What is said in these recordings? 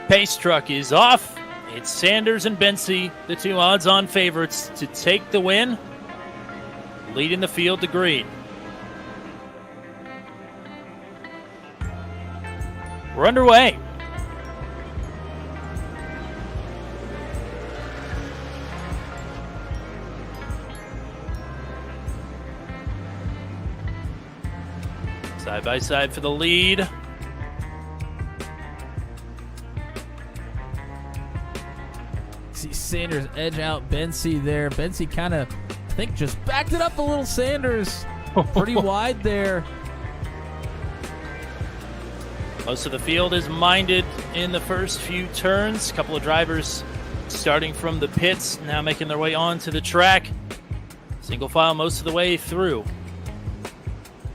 pace truck is off. It's Sanders and Bensi, the two odds-on favorites to take the win, leading the field to green. We're underway. Side by side for the lead. See Sanders edge out Bensi there. Bensi kind of, I think, just backed it up a little. Sanders pretty wide there. Most of the field is minded in the first few turns. A couple of drivers starting from the pits, now making their way onto the track. Single file most of the way through.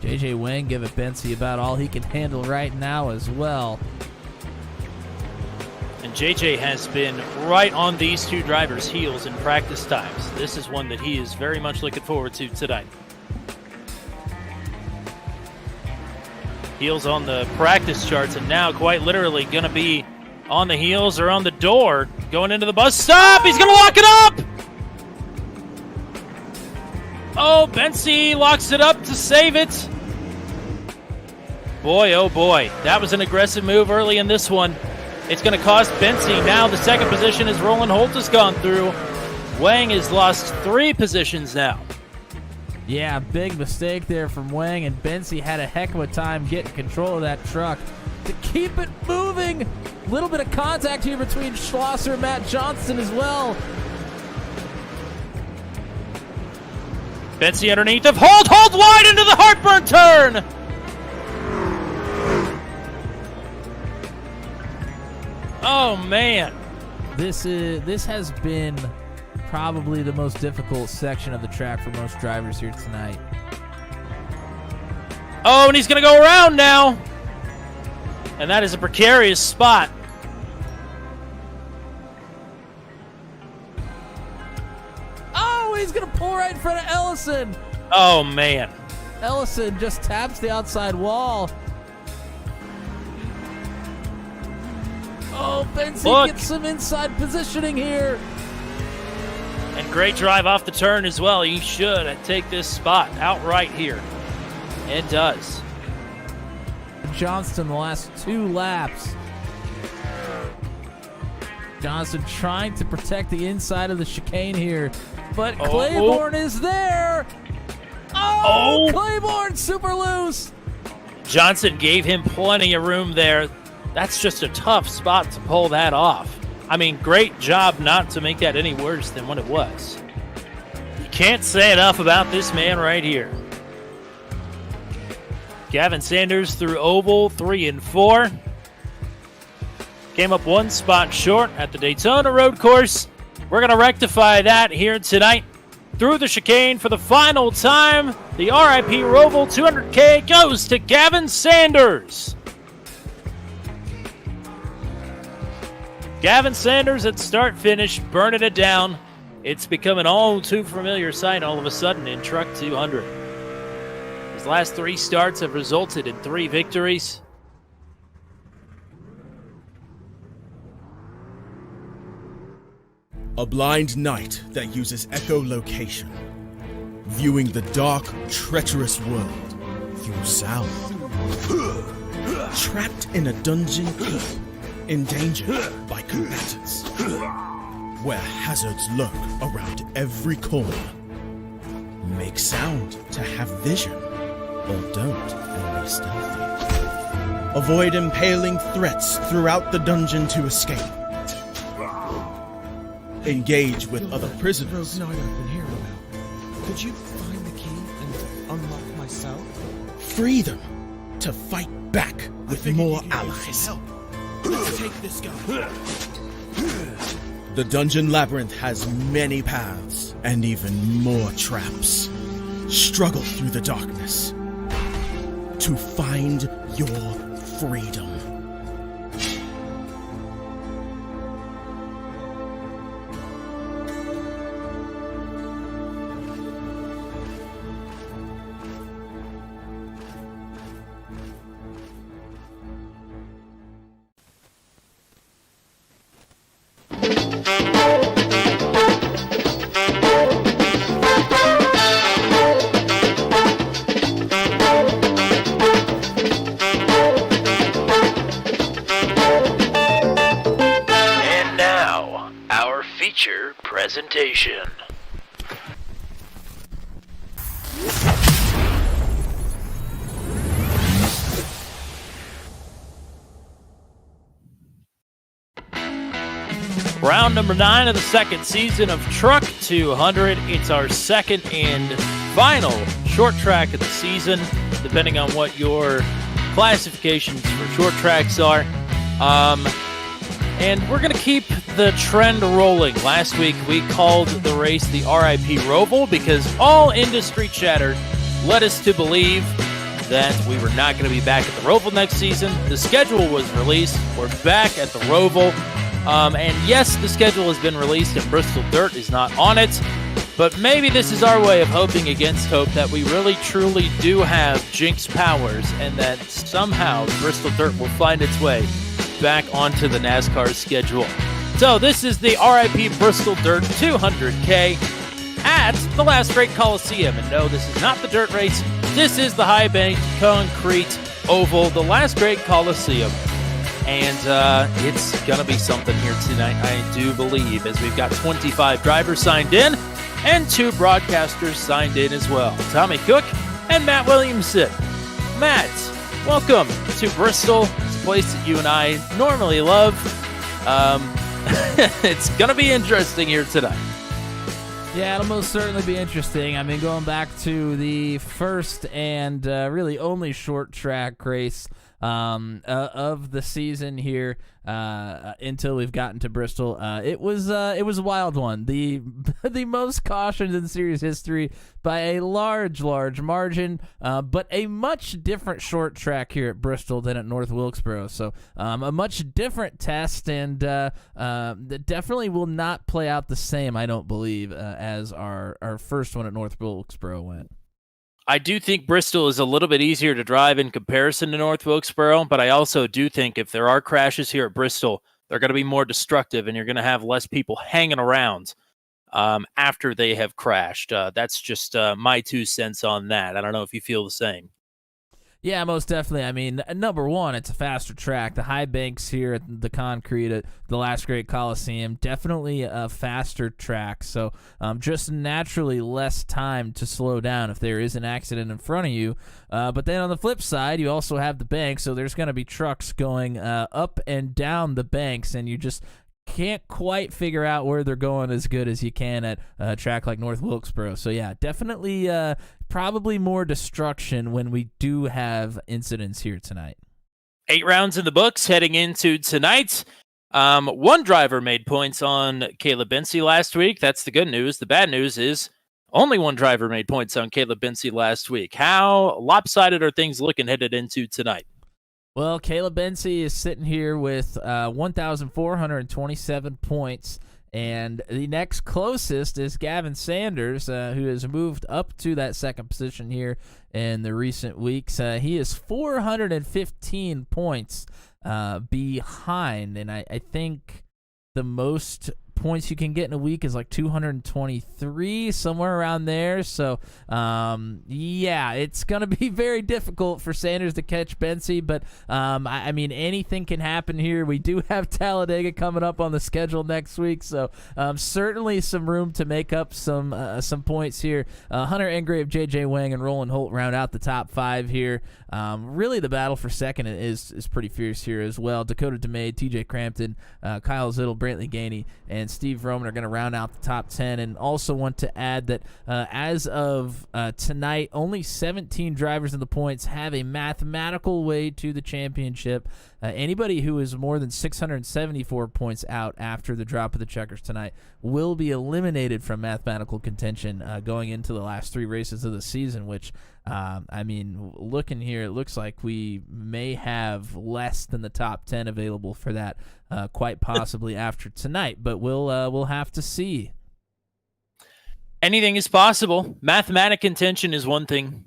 JJ Wang giving Bensi about all he can handle right now as well. And JJ has been right on these two drivers' heels in practice times. This is one that he is very much looking forward to tonight. Heels on the practice charts, and now quite literally going to be on the heels or on the door going into the bus stop. He's going to lock it up. Oh, Bensi locks it up to save it. Boy, oh boy, that was an aggressive move early in this one. It's going to cost Bensi now the second position as Roland Holt has gone through. Wang has lost 3 positions now. Yeah, big mistake there from Wang, and Bensi had a heck of a time getting control of that truck to keep it moving. A little bit of contact here between Schlosser and Matt Johnston as well. Bensi underneath of Holt. Holt wide into the heartburn turn. Oh, man. This has been probably the most difficult section of the track for most drivers here tonight. Oh, and he's going to go around now. And that is a precarious spot. Oh, he's going to pull right in front of Ellison. Oh, man. Ellison just taps the outside wall. Oh, Bensi gets some inside positioning here. And great drive off the turn as well. He should take this spot outright here. It does. Johnston the last 2 laps. Johnston trying to protect the inside of the chicane here. But Claiborne is there. Oh, Claiborne super loose. Johnson gave him plenty of room there. That's just a tough spot to pull that off. I mean, great job not to make that any worse than what it was. You can't say enough about this man right here. Gavin Sanders through oval 3 and 4. Came up 1 spot short at the Daytona road course. We're going to rectify that here tonight. Through the chicane for the final time, the R.I.P. Roval 200K goes to Gavin Sanders. Gavin Sanders at start-finish, burning it down. It's become an all-too familiar sight all of a sudden in Truck 200. His last 3 starts have resulted in 3 victories. A blind knight that uses echolocation, viewing the dark, treacherous world through sound. Trapped in a dungeon keep, endangered by combatants, where hazards lurk around every corner. Make sound to have vision, or don't and be stealthy. Avoid impaling threats throughout the dungeon to escape. Engage with other prisoners. Night I've been hearing about. Could you find the key and unlock my cell? Free them to fight back with more allies. Let's take this guy. The Dungeon Labyrinth has many paths and even more traps. Struggle through the darkness to find your freedom. And now, our feature presentation. Round number 9 of the second season of Truck 200. It's our second and final short track of the season, depending on what your classifications for short tracks are. And we're going to keep the trend rolling. Last week, we called the race the R.I.P. Roval because all industry chatter led us to believe that we were not going to be back at the Roval next season. The schedule was released. We're back at the Roval. And yes, the schedule has been released and Bristol Dirt is not on it, but maybe this is our way of hoping against hope that we really truly do have Jinx powers and that somehow Bristol Dirt will find its way back onto the NASCAR schedule. So this is the R.I.P. Bristol Dirt 200K at the Last Great Coliseum. And no, this is not the dirt race. This is the high bank concrete oval, the Last Great Coliseum. And it's going to be something here tonight, I do believe, as we've got 25 drivers signed in and 2 broadcasters signed in as well. Tommy Cook and Matt Williamson. Matt, welcome to Bristol. It's a place that you and I normally love. It's going to be interesting here tonight. Yeah, it'll most certainly be interesting. I mean, going back to the first and really only short track race of the season here until we've gotten to Bristol. It was a wild one. The most cautioned in series history by a large margin, but a much different short track here at Bristol than at North Wilkesboro. So a much different test, and that definitely will not play out the same, I don't believe, as our first one at North Wilkesboro went. I do think Bristol is a little bit easier to drive in comparison to North Wilkesboro, but I also do think if there are crashes here at Bristol, they're going to be more destructive, and you're going to have less people hanging around after they have crashed. That's just my 2 cents on that. I don't know if you feel the same. Yeah, most definitely. I mean, number one, it's a faster track. The high banks here at the concrete at the Last Great Coliseum, definitely a faster track. So just naturally less time to slow down if there is an accident in front of you. But then on the flip side, you also have the banks. So there's going to be trucks going up and down the banks, and you just can't quite figure out where they're going as good as you can at a track like North Wilkesboro. So yeah, definitely probably more destruction when we do have incidents here tonight. 8 rounds in the books heading into tonight. One driver made points on Caleb Bency last week. That's the good news. The bad news is only one driver made points on Caleb Bency last week. How lopsided are things looking headed into tonight? Well, Caleb Bency is sitting here with 1,427 points, and the next closest is Gavin Sanders, who has moved up to that second position here in the recent weeks. He is 415 points behind, and I think the most points you can get in a week is like 223, somewhere around there. So yeah, it's gonna be very difficult for Sanders to catch Bency, but I mean, anything can happen here. We do have Talladega coming up on the schedule next week, so certainly some room to make up some points here. Hunter Engrave, JJ Wang, and Roland Holt round out the top 5 here. Really the battle for second is pretty fierce here as well. Dakota DeMay, TJ Crampton, Kyle Zittel, Brantley Gainey, and Steve Roman are going to round out the top 10. And also want to add that as of tonight, only 17 drivers in the points have a mathematical way to the championship. Anybody who is more than 674 points out after the drop of the checkers tonight will be eliminated from mathematical contention going into the last 3 races of the season, which I mean, looking here, it looks like we may have less than the top 10 available for that, quite possibly after tonight. But we'll have to see. Anything is possible. Mathematic contention is one thing.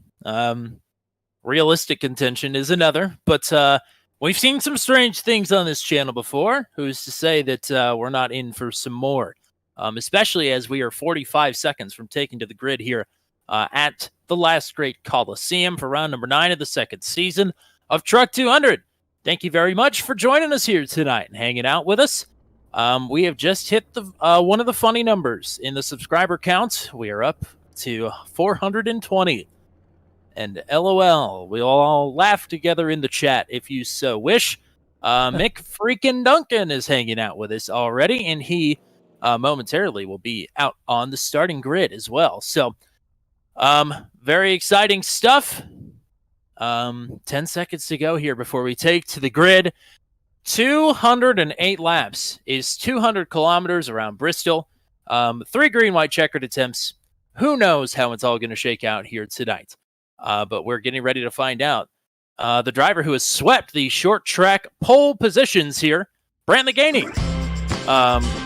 Realistic contention is another. But We've seen some strange things on this channel before. Who's to say that we're not in for some more? Especially as we are 45 seconds from taking to the grid here at the Last Great Coliseum for round number 9 of the second season of Truck 200. Thank you very much for joining us here tonight and hanging out with us. We have just hit the one of the funny numbers in the subscriber count. We are up to 420. And LOL, we'll all laugh together in the chat if you so wish. Mick freaking Duncan is hanging out with us already, and he momentarily will be out on the starting grid as well. So, very exciting stuff. 10 seconds to go here before we take to the grid. 208 laps is 200 kilometers around Bristol. 3 green-white checkered attempts. Who knows how it's all going to shake out here tonight? But we're getting ready to find out. The driver who has swept the short track pole positions here, Brant Gainey.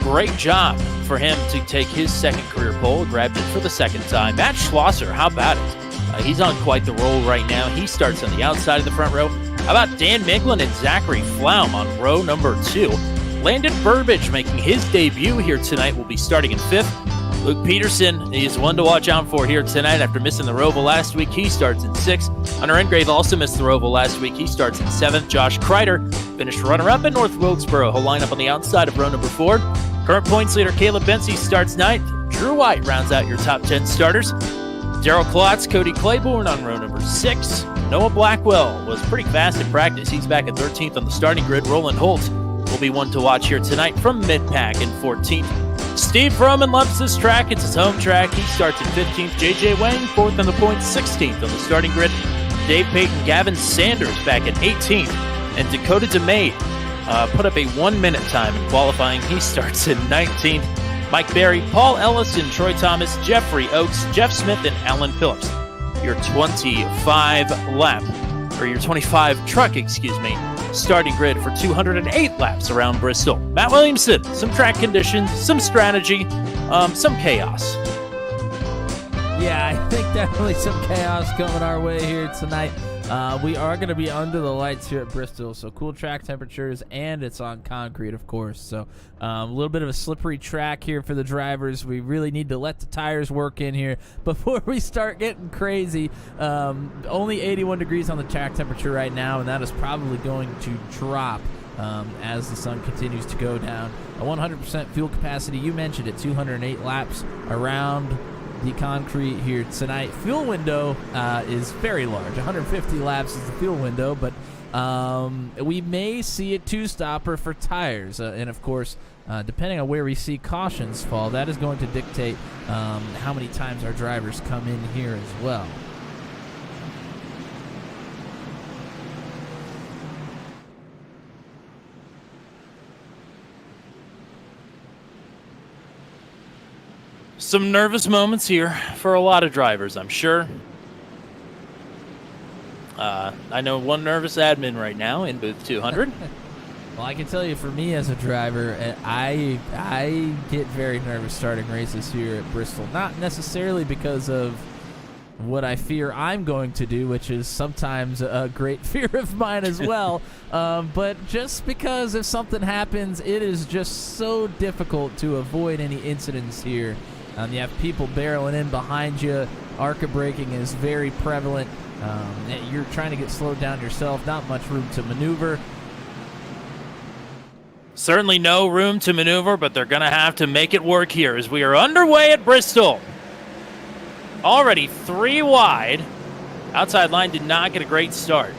Great job for him to take his second career pole, grabbed it for the second time. Matt Schlosser, how about it? He's on quite the roll right now. He starts on the outside of the front row. How about Dan Miglin and Zachary Flaum on row number 2? Landon Burbage making his debut here tonight will be starting in 5th. Luke Peterson is one to watch out for here tonight after missing the Roval last week. He starts in 6th. Hunter Engrave also missed the Roval last week. He starts in 7th. Josh Kreider finished runner-up in North Wilkesboro. He'll line up on the outside of row number 4. Current points leader Caleb Bency starts 9th. Drew White rounds out your top 10 starters. Daryl Klotz, Cody Claiborne on row number 6. Noah Blackwell was pretty fast in practice. He's back at 13th on the starting grid. Roland Holt will be one to watch here tonight from Mid-Pack in 14th. Steve Froman loves this track. It's his home track. He starts at 15th. J.J. Wang, 4th on the points, 16th on the starting grid. Dave Payton, Gavin Sanders back at 18th. And Dakota DeMay put up a 1-minute time in qualifying. He starts at 19th. Mike Berry, Paul Ellison, Troy Thomas, Jeffrey Oakes, Jeff Smith, and Alan Phillips. Your 25 truck, starting grid for 208 laps around Bristol. Matt Williamson, some track conditions, some strategy, some chaos. Yeah, I think definitely some chaos coming our way here tonight. We are going to be under the lights here at Bristol, so cool track temperatures, and it's on concrete, of course. So a little bit of a slippery track here for the drivers. We really need to let the tires work in here before we start getting crazy. Only 81 degrees on the track temperature right now, and that is probably going to drop as the sun continues to go down. A 100% fuel capacity, you mentioned it, 208 laps around the concrete here tonight. Fuel window is very large. 150 laps is the fuel window, but we may see a 2-stopper for tires. And, of course, depending on where we see cautions fall, that is going to dictate how many times our drivers come in here as well. Some nervous moments here for a lot of drivers, I'm sure. I know one nervous admin right now in booth 200. Well, I can tell you, for me as a driver, I get very nervous starting races here at Bristol. Not necessarily because of what I fear I'm going to do, which is sometimes a great fear of mine as well, but just because if something happens, it is just so difficult to avoid any incidents here. You have people barreling in behind you. ARCA braking is very prevalent. You're trying to get slowed down yourself. Not much room to maneuver. Certainly no room to maneuver, but they're going to have to make it work here as we are underway at Bristol. Already 3 wide. Outside line did not get a great start.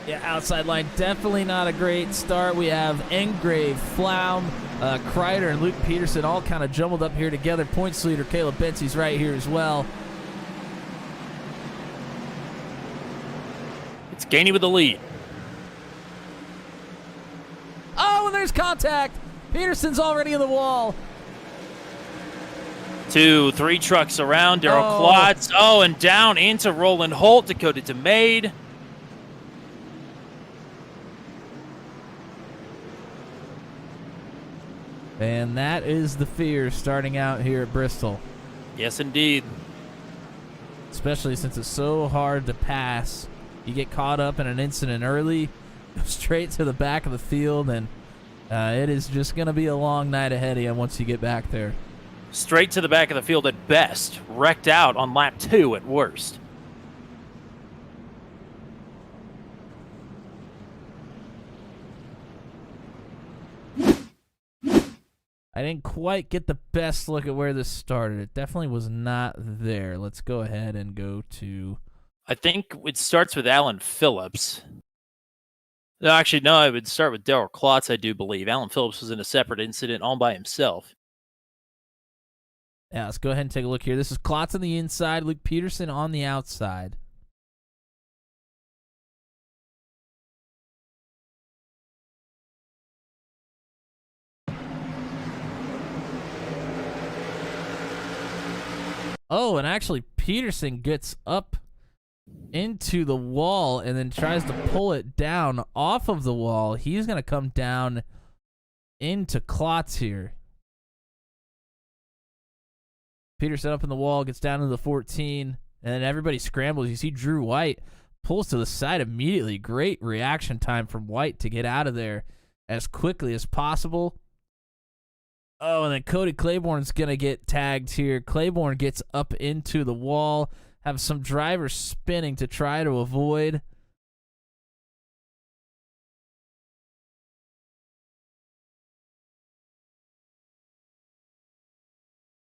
Yeah, outside line definitely not a great start. We have Engrave, Flaum, Kreider, and Luke Peterson all kind of jumbled up here together. Points leader Caleb Bency's right here as well. It's Gainey with the lead. Oh, and there's contact. Peterson's already in the wall. 2, 3 trucks around. Daryl Klotz. Oh, and down into Roland Holt. Dakota DeMade. And that is the fear starting out here at Bristol. Yes, indeed. Especially since it's so hard to pass You get caught up in an incident early, go straight to the back of the field, and it is just going to be a long night ahead of you once you get back there. Straight to the back of the field at best. Wrecked out on lap 2 at worst. I didn't quite get the best look at where this started. It definitely was not there. Let's go ahead and go to... I think it starts with Alan Phillips. No, actually, no, it would start with Daryl Klotz, I do believe. Alan Phillips was in a separate incident all by himself. Yeah, let's go ahead and take a look here. This is Klotz on the inside, Luke Peterson on the outside. Oh, and actually Peterson gets up into the wall and then tries to pull it down off of the wall. He's going to come down into Klotz here. Peterson up in the wall, gets down to the 14, and then everybody scrambles. You see Drew White pulls to the side immediately. Great reaction time from White to get out of there as quickly as possible. Oh, and then Cody Claiborne's going to get tagged here. Claiborne gets up into the wall, have some drivers spinning to try to avoid.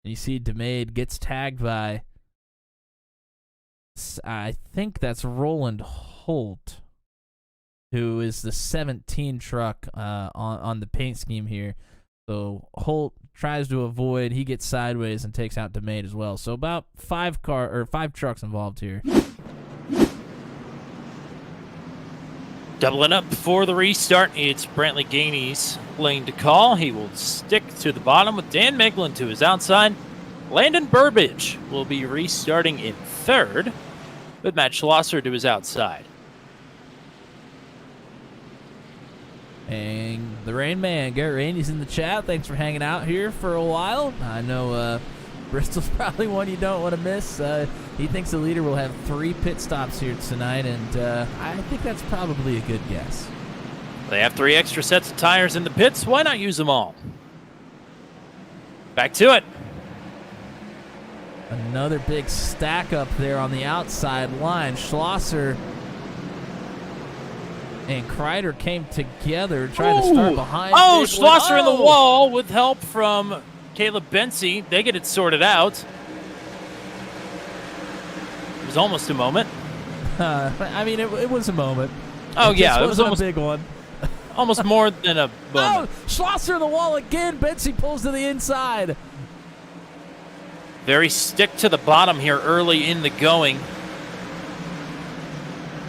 And you see DeMade gets tagged by, I think that's Roland Holt, who is the 17 truck on the paint scheme here. So Holt tries to avoid. He gets sideways and takes out DeMade as well. So about five trucks involved here. Doubling up before the restart, it's Brantley Gainey's lane to call. He will stick to the bottom with Dan Meglin to his outside. Landon Burbage will be restarting in third with Matt Schlosser to his outside. And the Rain Man, Garrett Rainey's in the chat. Thanks for hanging out here for a while. I know Bristol's probably one you don't want to miss. He thinks the leader will have 3 pit stops here tonight, and I think that's probably a good guess. They have 3 extra sets of tires in the pits. Why not use them all? Back to it. Another big stack up there on the outside line. Schlosser and Kreider came together, trying to start behind. Oh, Schlosser in the wall with help from Caleb Bensey. They get it sorted out. It was almost a moment. I mean, it was a moment. Oh, yeah. It was almost a big one. Almost more than a moment. Oh, Schlosser in the wall again. Bensey pulls to the inside. Very stick to the bottom here early in the going.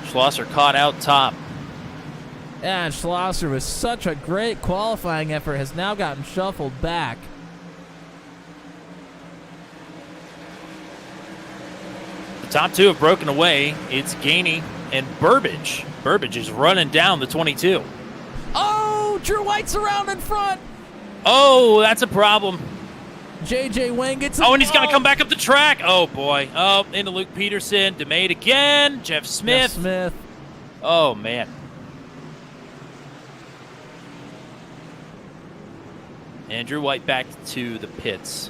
Schlosser caught out top. And Schlosser, with such a great qualifying effort, has now gotten shuffled back. The top 2 have broken away. It's Gainey and Burbage. Burbage is running down the 22. Oh, Drew White's around in front. Oh, that's a problem. J.J. Wang gets and he's going to come back up the track. Oh, boy. Oh, into Luke Peterson. DeMade again. Jeff Smith. Oh, man. Andrew White back to the pits.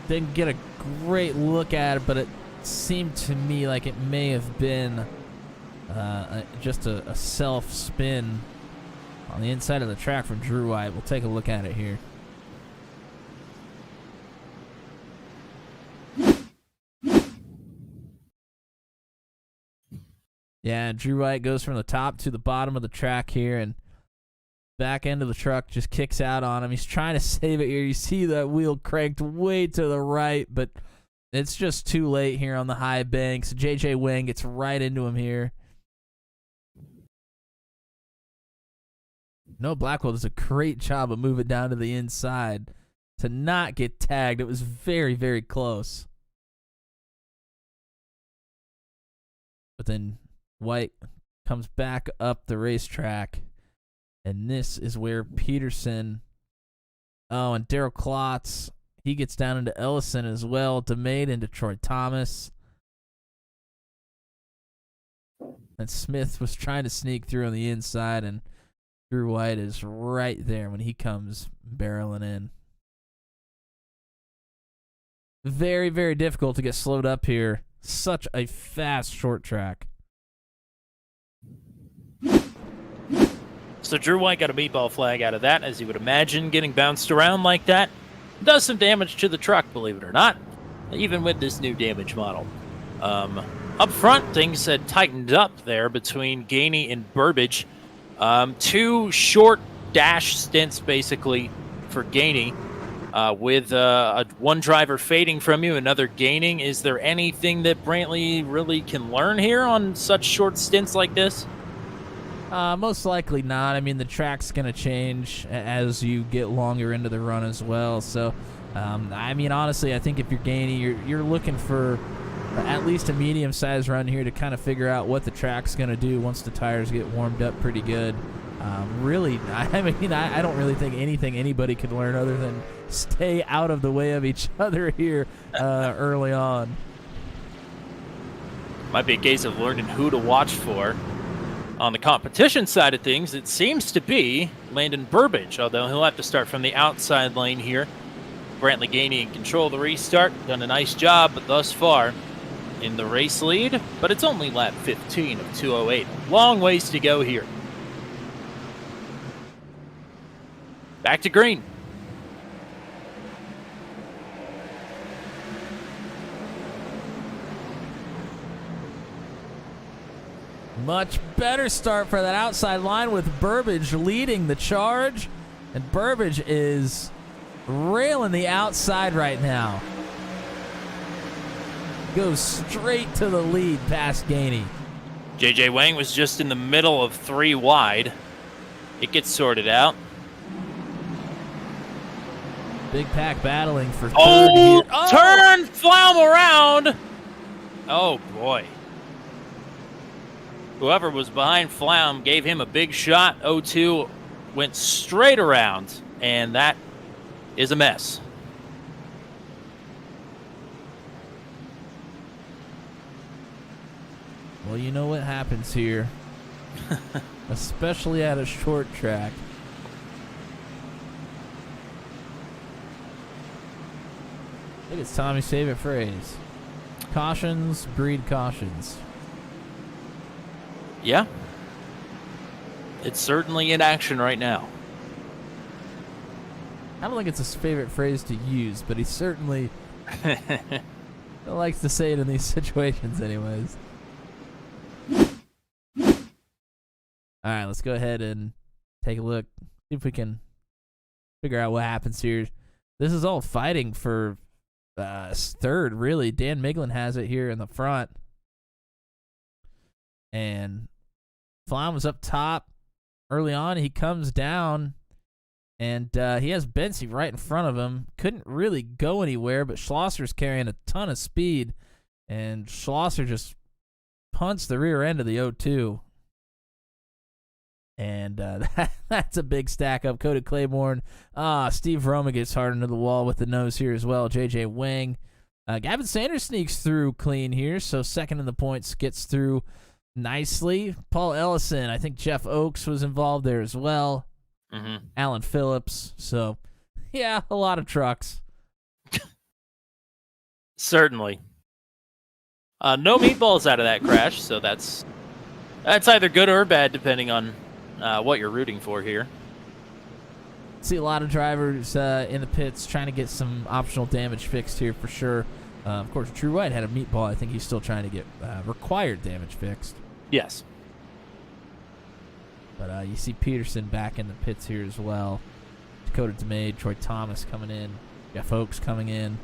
Didn't get a great look at it, but it seemed to me like it may have been just a self-spin on the inside of the track from Drew White. We'll take a look at it here. Yeah, Drew White goes from the top to the bottom of the track here, and back end of the truck just kicks out on him. He's trying to save it here. You see that wheel cranked way to the right, but it's just too late here on the high banks. J.J. Wang gets right into him here. No, Blackwell does a great job of moving down to the inside to not get tagged. It was very, very close. But then White comes back up the racetrack, and this is where Peterson, and Daryl Klotz, he gets down into Ellison as well. DeMade into Troy Thomas. And Smith was trying to sneak through on the inside, and Drew White is right there when he comes barreling in. Very, very difficult to get slowed up here. Such a fast short track. So Drew White got a meatball flag out of that, as you would imagine. Getting bounced around like that does some damage to the truck, believe it or not, even with this new damage model. Up front, things had tightened up there between Gainey and Burbage. 2 short dash stints, basically, for Gainey, with one driver fading from you, another gaining. Is there anything that Brantley really can learn here on such short stints like this? Most likely not. I mean, the track's going to change as you get longer into the run as well. So, I mean, honestly, I think if you're Gainey, you're looking for at least a medium-sized run here to kind of figure out what the track's going to do once the tires get warmed up pretty good. Really, I mean, I don't really think anything anybody could learn other than stay out of the way of each other here early on. Might be a case of learning who to watch for. On the competition side of things, it seems to be Landon Burbage, although he'll have to start from the outside lane here. Brantley Gainey in control of the restart. Done a nice job thus far in the race lead, but it's only lap 15 of 208. Long ways to go here. Back to green. Much better start for that outside line with Burbage leading the charge. And Burbage is railing the outside right now. Goes straight to the lead past Gainey. JJ Wang was just in the middle of 3 wide. It gets sorted out. Big Pack battling for third Oh, here. turn Flaum around. Oh, boy. Whoever was behind Flaum gave him a big shot. 0-2 went straight around, and that is a mess. Well, you know what happens here, especially at a short track. I think it's Tommy's favorite phrase. Cautions breed cautions. Yeah. It's certainly in action right now. I don't think it's his favorite phrase to use, but he certainly likes to say it in these situations anyways. All right, let's go ahead and take a look. See if we can figure out what happens here. This is all fighting for third, really. Dan Miglin has it here in the front. And Flaum was up top early on. He comes down, and he has Bensy right in front of him. Couldn't really go anywhere, but Schlosser's carrying a ton of speed, and Schlosser just punched the rear end of the 0-2. And that's a big stack up. Cody Claiborne. Steve Roma gets hard into the wall with the nose here as well. JJ Wang. Gavin Sanders sneaks through clean here, so second in the points, gets through nicely. Paul Ellison, I think Jeff Oakes was involved there as well. Mm-hmm. Alan Phillips. So, yeah, a lot of trucks. Certainly. No meatballs out of that crash, so that's either good or bad, depending on what you're rooting for here. See a lot of drivers in the pits trying to get some optional damage fixed here for sure. Of course, Drew White had a meatball. I think he's still trying to get required damage fixed. Yes. But you see Peterson back in the pits here as well. Dakota DeMay, Troy Thomas coming in. Jeff Oakes coming in.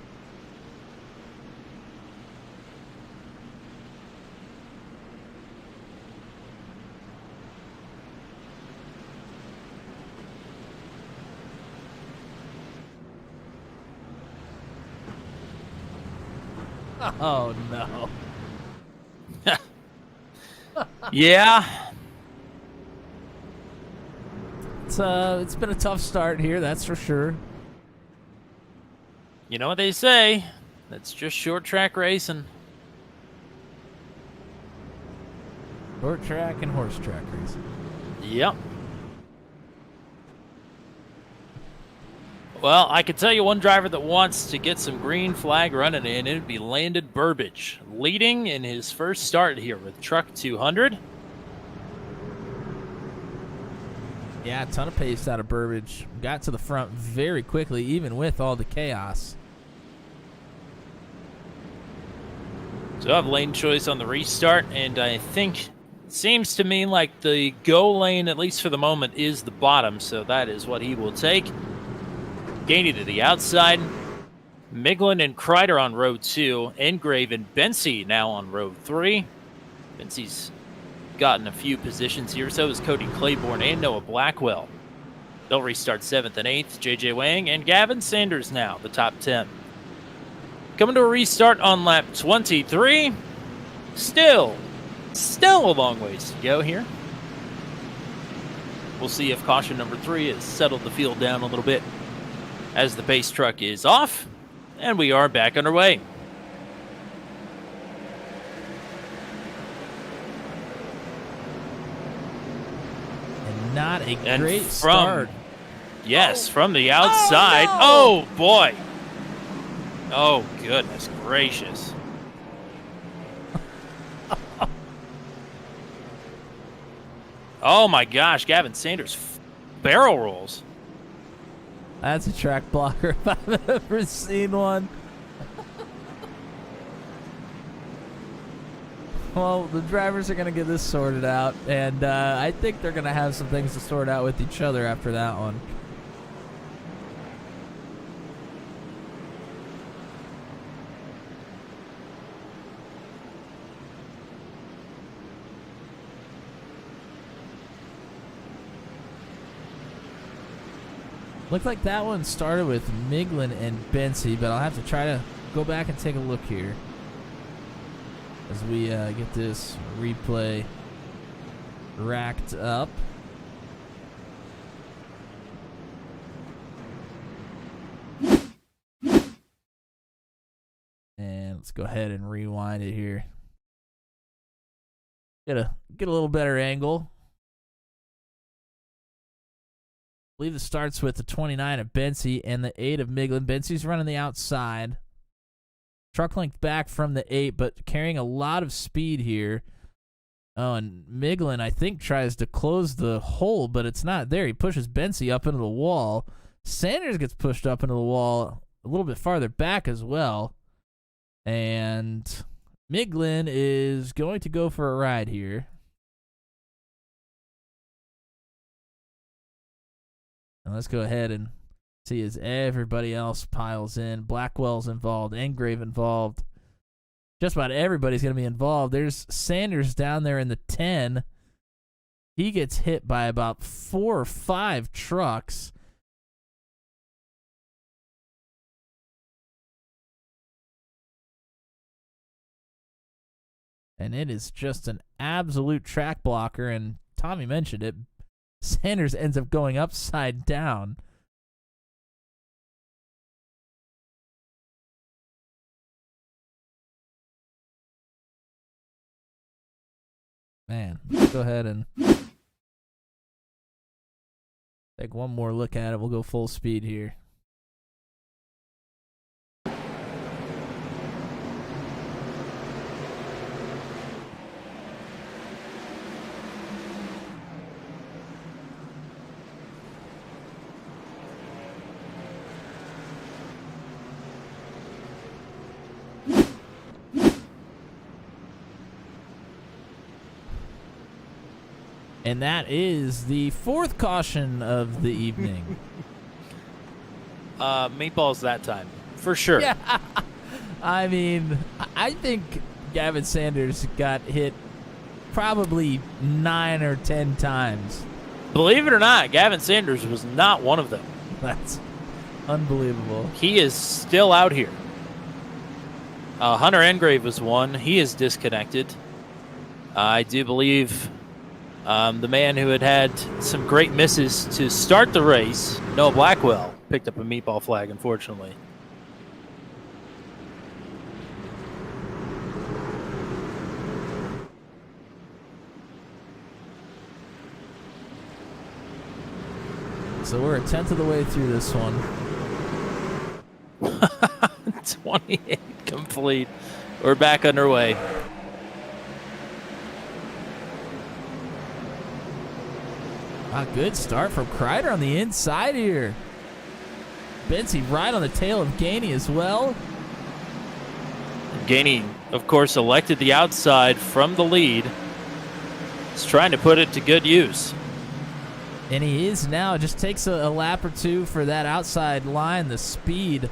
Oh, no. Yeah. It's been a tough start here, that's for sure. You know what they say. That's just short track racing. Short track and horse track racing. Yep. Well, I could tell you one driver that wants to get some green flag running in. It'd be Landon Burbage, leading in his first start here with Truck 200. Yeah, a ton of pace out of Burbage. Got to the front very quickly, even with all the chaos. So I have lane choice on the restart, and I think it seems to me like the go lane, at least for the moment, is the bottom, so that is what he will take. Gaining to the outside. Miglin and Kreider on row 2. Engrave and Bensi now on row 3. Bensi's gotten a few positions here. So is Cody Claiborne and Noah Blackwell. They'll restart 7th and 8th. JJ Wang and Gavin Sanders now, the top 10. Coming to a restart on lap 23. Still a long ways to go here. We'll see if caution number 3 has settled the field down a little bit as the pace truck is off, and we are back underway. And not a great start. Yes, from the outside. Oh, boy. Oh, goodness gracious. Oh, my gosh. Gavin Sanders barrel rolls. That's a track blocker if I've ever seen one. Well, the drivers are going to get this sorted out, and I think they're going to have some things to sort out with each other after that one. Looked like that one started with Miglin and Bensi, but I'll have to try to go back and take a look here as we get this replay racked up. And let's go ahead and rewind it here. Get a little better angle. I believe it starts with the 29 of Bensi and the 8 of Miglin. Bensi's running the outside. Truck length back from the 8, but carrying a lot of speed here. Oh, and Miglin, I think, tries to close the hole, but it's not there. He pushes Bensi up into the wall. Sanders gets pushed up into the wall a little bit farther back as well. And Miglin is going to go for a ride here. And let's go ahead and see as everybody else piles in. Blackwell's involved, Engrave involved. Just about everybody's going to be involved. There's Sanders down there in the 10. He gets hit by about 4 or 5 trucks. And it is just an absolute track blocker. And Tommy mentioned it. Sanders ends up going upside down. Man, let's go ahead and take one more look at it. We'll go full speed here. And that is the 4th caution of the evening. Meatballs that time, for sure. Yeah. I mean, I think Gavin Sanders got hit probably 9 or 10 times. Believe it or not, Gavin Sanders was not one of them. That's unbelievable. He is still out here. Hunter Engrave was one. He is disconnected. I do believe the man who had some great misses to start the race, Noah Blackwell, picked up a meatball flag, unfortunately. So we're a tenth of the way through this one. 28 complete. We're back underway. A good start from Kreider on the inside here. Bensy right on the tail of Gainey as well. Gainey, of course, elected the outside from the lead. He's trying to put it to good use. And he is now. Just takes a lap or two for that outside line, the speed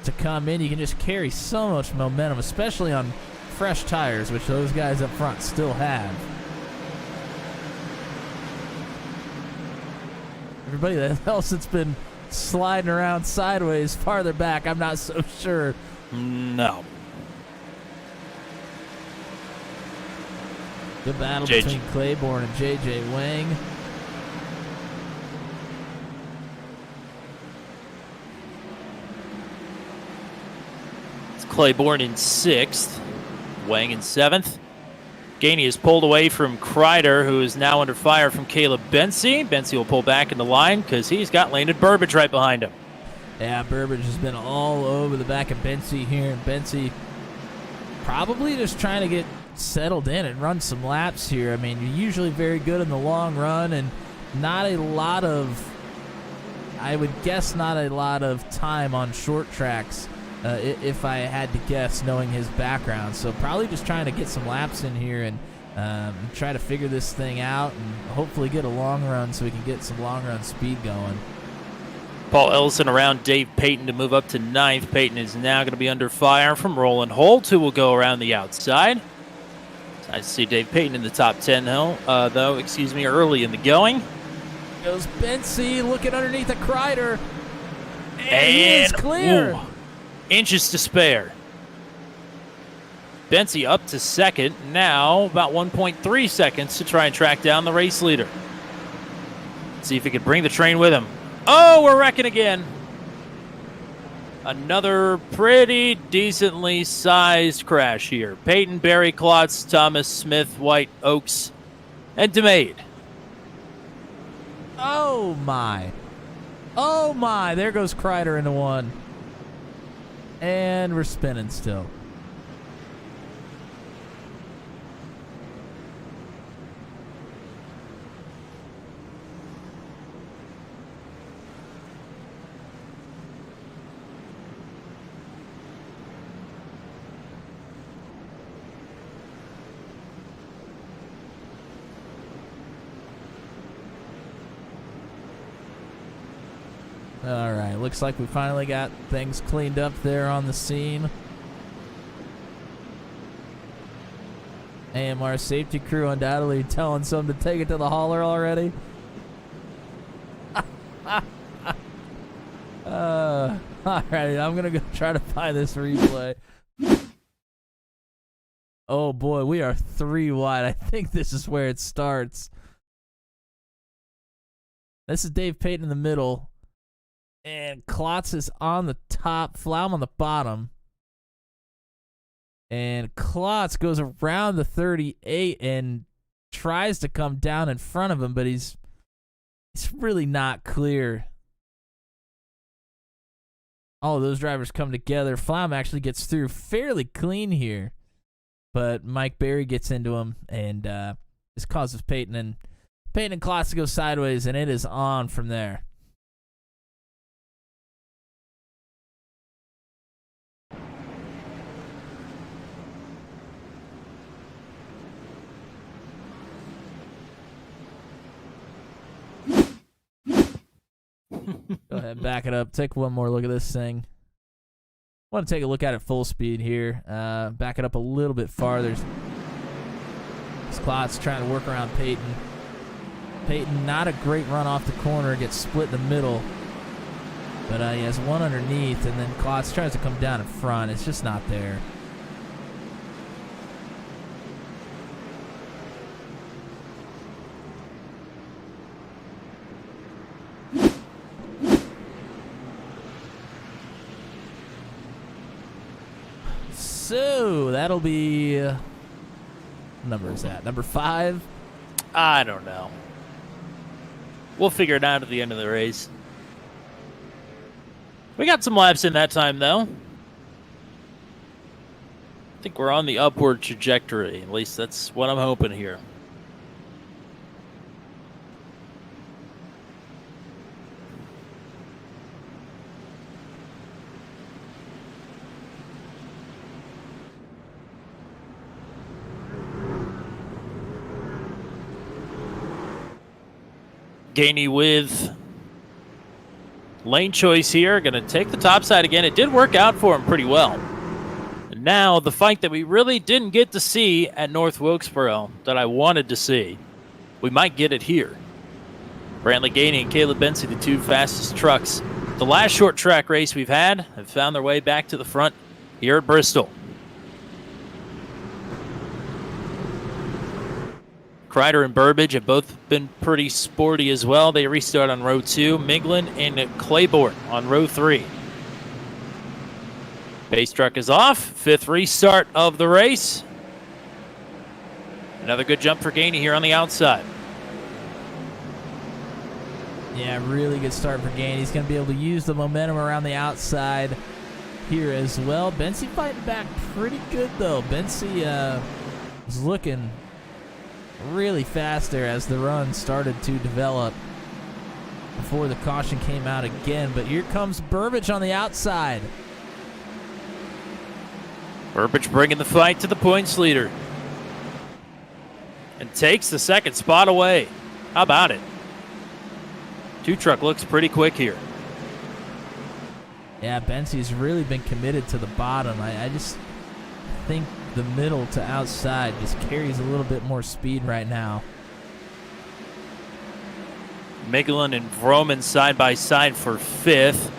to come in. You can just carry so much momentum, especially on fresh tires, which those guys up front still have. Everybody else that's been sliding around sideways farther back, I'm not so sure. No. Good battle between Claiborne and J.J. Wang. It's Claiborne in 6th. Wang in 7th. Gainey is pulled away from Kreider, who is now under fire from Caleb Bensy. Bensy will pull back in the line because he's got Landon Burbage right behind him. Yeah, Burbage has been all over the back of Bensy here, and Bensy probably just trying to get settled in and run some laps here. I mean, you're usually very good in the long run, and not a lot of, I would guess, not a lot of time on short tracks. If I had to guess, knowing his background. So probably just trying to get some laps in here and try to figure this thing out and hopefully get a long run so we can get some long run speed going. Paul Ellison around Dave Payton to move up to 9th. Payton is now going to be under fire from Roland Holt, who will go around the outside. I see Dave Payton in the top 10, though, early in the going. Goes Bensy looking underneath the Kreider. And he is clear. Ooh. Inches to spare. Bensy up to 2nd. Now about 1.3 seconds to try and track down the race leader. See if he can bring the train with him. Oh, we're wrecking again. Another pretty decently sized crash here. Payton, Barry, Klotz, Thomas, Smith, White, Oaks, and DeMade. Oh, my. Oh, my. There goes Kreider into one. And we're spinning still. All right, looks like we finally got things cleaned up there on the scene. AMR safety crew undoubtedly telling some to take it to the hauler already. All right, I'm going to go try to find this replay. Oh, boy, we are 3 wide. I think this is where it starts. This is Dave Payton in the middle. And Klotz is on the top, Flaum on the bottom. And Klotz goes around the 38 and tries to come down in front of him, but he's really not clear. All of those drivers come together. Flaum actually gets through fairly clean here. But Mike Berry gets into him, and this causes Payton and Klotz to go sideways, and it is on from there. Go ahead, back it up. Take one more look at this thing. I want to take a look at it full speed here. Back it up a little bit farther. Klotz trying to work around Payton. Payton, not a great run off the corner. Gets split in the middle. But he has one underneath, and then Klotz tries to come down in front. It's just not there. So that'll be, what number is that? Number 5? I don't know. We'll figure it out at the end of the race. We got some laps in that time, though. I think we're on the upward trajectory. At least that's what I'm hoping here. Gainey with lane choice here. Going to take the top side again. It did work out for him pretty well. And now the fight that we really didn't get to see at North Wilkesboro that I wanted to see, we might get it here. Brantley Gainey and Caleb Bensie, the two fastest trucks. The last short track race we've had have found their way back to the front here at Bristol. Kreider and Burbage have both been pretty sporty as well. They restart on row 2. Miglin and Claiborne on row 3. Base truck is off. 5th restart of the race. Another good jump for Gainey here on the outside. Yeah, really good start for Gainey. He's going to be able to use the momentum around the outside here as well. Bensie fighting back pretty good, though. Bensie was looking really fast there as the run started to develop before the caution came out again. But here comes Burbage on the outside. Burbage bringing the fight to the points leader. And takes the second spot away. How about it? Two truck looks pretty quick here. Yeah, Bensie's really been committed to the bottom. I just think the middle to outside just carries a little bit more speed right now. Miglin and Vroman side by side for 5th.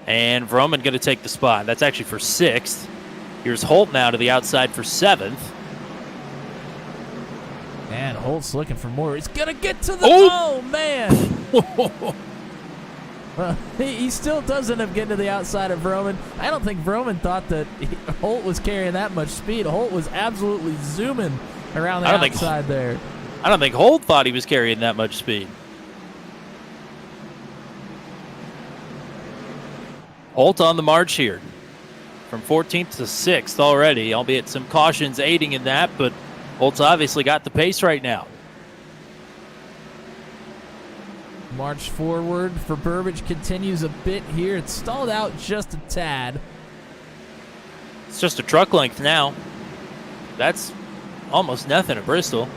And Vroman going to take the spot. That's actually for 6th. Here's Holt now to the outside for 7th. And Holt's looking for more. He's going to get to the... Oh, man! Well, he still does end up getting to the outside of Vroman. I don't think Vroman thought that Holt was carrying that much speed. Holt was absolutely zooming around the outside there. I don't think Holt thought he was carrying that much speed. Holt on the march here. From 14th to 6th already, albeit some cautions aiding in that, but Holt's obviously got the pace right now. March forward for Burbage continues a bit here. It's stalled out just a tad. It's just a truck length now. That's almost nothing at Bristol.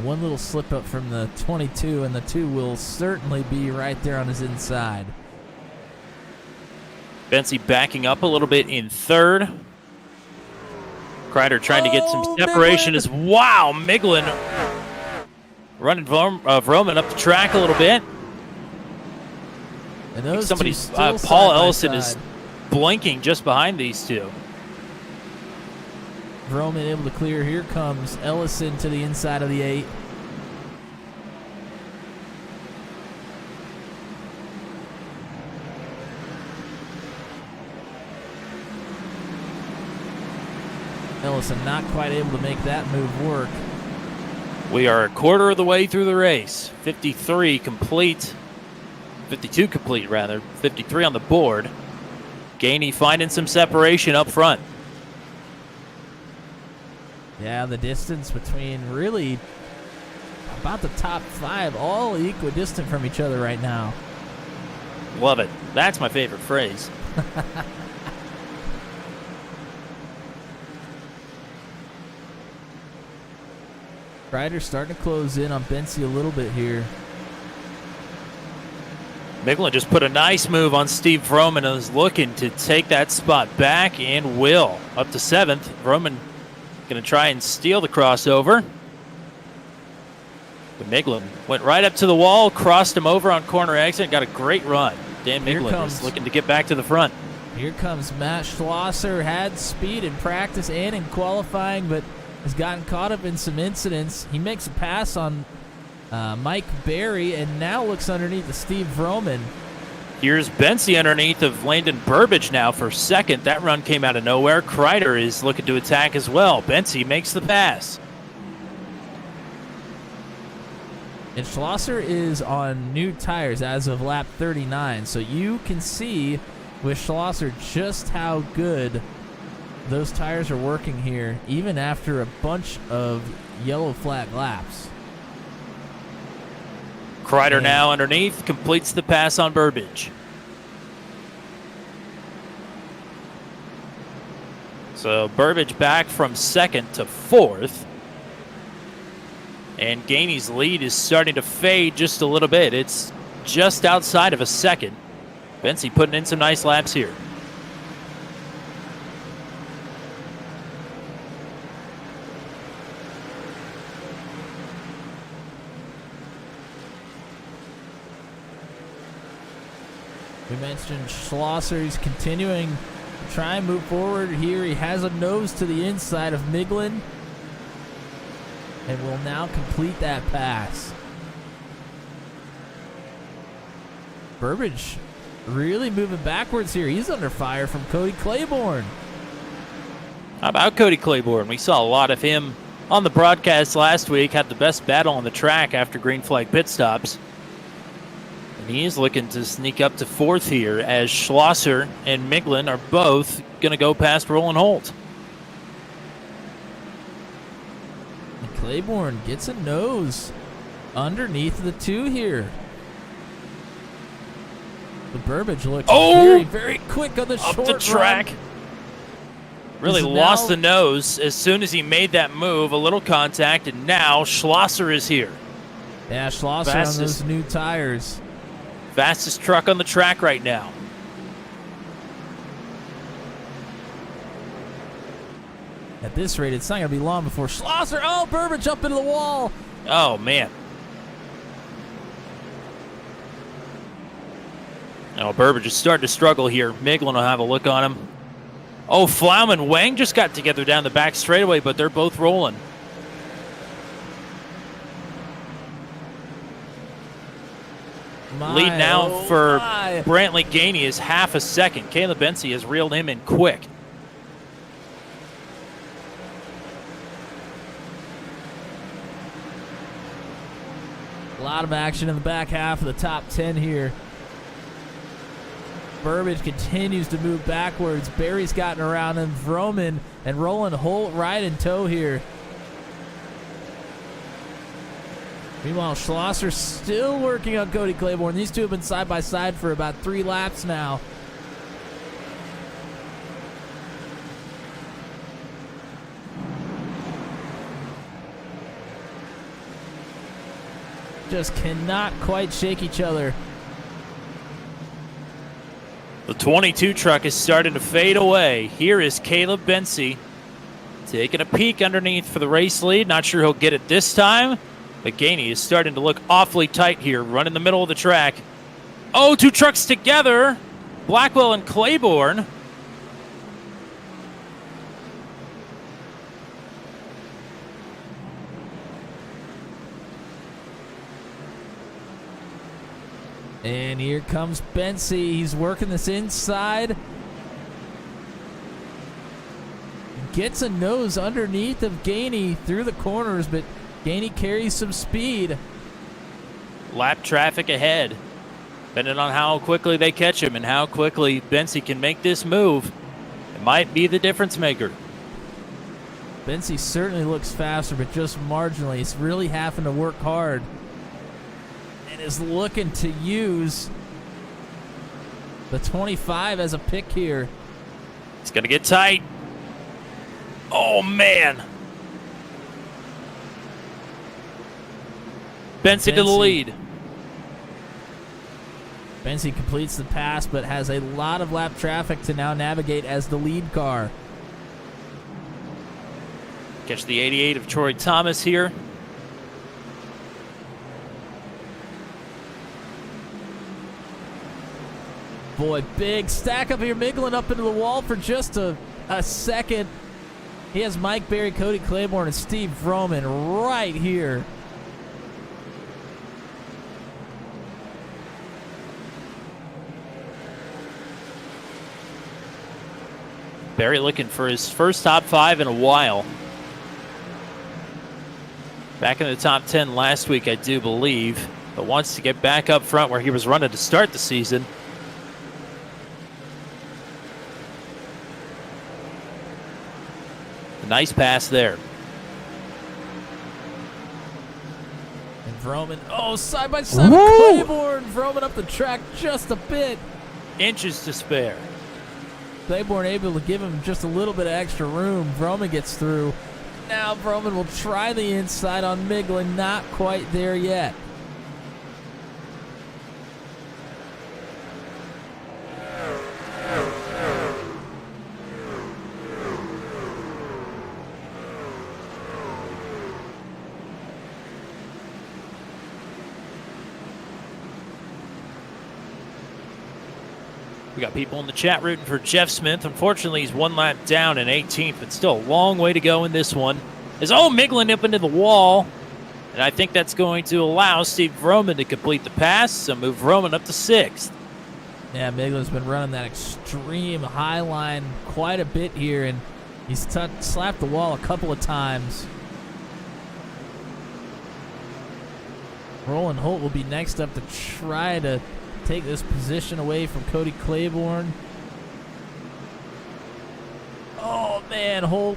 One little slip up from the 22, and the 2 will certainly be right there on his inside. Bensie backing up a little bit in 3rd. Kreider trying to get some separation as wow, Miglin running Vroman up the track a little bit. And those somebody's Paul Ellison is blinking just behind these two. Vroman able to clear. Here comes Ellison to the inside of the 8. Ellison not quite able to make that move work. We are a quarter of the way through the race. 53 complete. 52 complete, rather. 53 on the board. Gainey finding some separation up front. Yeah, the distance between really about the top 5, all equidistant from each other right now. Love it. That's my favorite phrase. Kreider starting to close in on Bensie a little bit here. Miglin just put a nice move on Steve Vroman and is looking to take that spot back and will. Up to 7th. Vroman going to try and steal the crossover. But Miglin went right up to the wall, crossed him over on corner exit, got a great run. Dan Miglin is looking to get back to the front. Here comes Matt Schlosser. Had speed in practice and in qualifying, but has gotten caught up in some incidents. He makes a pass on Mike Berry and now looks underneath of Steve Vroman. Here's Bensie underneath of Landon Burbage now for 2nd. That run came out of nowhere. Kreider is looking to attack as well. Bensie makes the pass. And Schlosser is on new tires as of lap 39, so you can see with Schlosser just how good those tires are working here, even after a bunch of yellow flag laps. Kreider now underneath, completes the pass on Burbage. So Burbage back from second to fourth. And Gainey's lead is starting to fade just a little bit. It's just outside of a second. Bensi putting in some nice laps here. We mentioned Schlosser. He's continuing to try and move forward here. He has a nose to the inside of Miglin and will now complete that pass. Burbage really moving backwards here. He's under fire from Cody Claiborne. How about Cody Claiborne? We saw a lot of him on the broadcast last week. Had the best battle on the track after green flag pit stops. And he is looking to sneak up to fourth here as Schlosser and Miglin are both going to go past Roland Holt. And Claiborne gets a nose underneath the two here. The Burbage looks very, very quick on the up short the track. run. Really Is lost now- the nose as soon as he made that move. A little contact, and now Schlosser is here. Yeah, Schlosser on Fastest. those new tires. Fastest truck on the track right now. At this rate, it's not going to be long before Schlosser. Oh, Burbage up into the wall. Oh, man. Oh, Burbage is starting to struggle here. Miglin will have a look on him. Oh, Flaum and Wang just got together down the back straightaway, but they're both rolling. Lead now for Brantley Gainey is half a second. Caleb Bensi has reeled him in quick. A lot of action in the back half of the top 10 here. Burbage continues to move backwards. Barry's gotten around him. Vroman and Roland Holt right in tow here. Meanwhile, Schlosser still working on Cody Claiborne. These two have been side by side for about 3 laps now. Just cannot quite shake each other. The 22 truck is starting to fade away. Here is Caleb Bensi taking a peek underneath for the race lead. Not sure he'll get it this time, but Gainey is starting to look awfully tight here, running the middle of the track. Oh, 2 trucks together. Blackwell and Claiborne. And here comes Bensi. He's working this inside. Gets a nose underneath of Gainey through the corners, but Gainey carries some speed. Lap traffic ahead. Depending on how quickly they catch him and how quickly Bensi can make this move, it might be the difference maker. Bensi certainly looks faster, but just marginally. He's really having to work hard. And is looking to use the 25 as a pick here. It's going to get tight. Oh, man. Bensi to the lead. Bensi completes the pass, but has a lot of lap traffic to now navigate as the lead car. Catch the 88 of Troy Thomas here. Boy, big stack up here. Miglin up into the wall for just a second. He has Mike Berry, Cody Claiborne, and Steve Vroman right here. Barry looking for his first top 5 in a while. Back in the top 10 last week, I do believe, but wants to get back up front where he was running to start the season. A nice pass there. And Vroman, side by side with Claiborne. Vroman up the track just a bit. Inches to spare. Claiborne able to give him just a little bit of extra room. Vroman gets through. Now Vroman will try the inside on Miglin. Not quite there yet. We got people in the chat rooting for Jeff Smith. Unfortunately, he's one lap down in 18th, but still a long way to go in this one. As Miglin up into the wall, and I think that's going to allow Steve Vroman to complete the pass, so move Vroman up to 6th. Yeah, Miglin's been running that extreme high line quite a bit here, and he's slapped the wall a couple of times. Roland Holt will be next up to try to take this position away from Cody Claiborne. Oh, man, Holt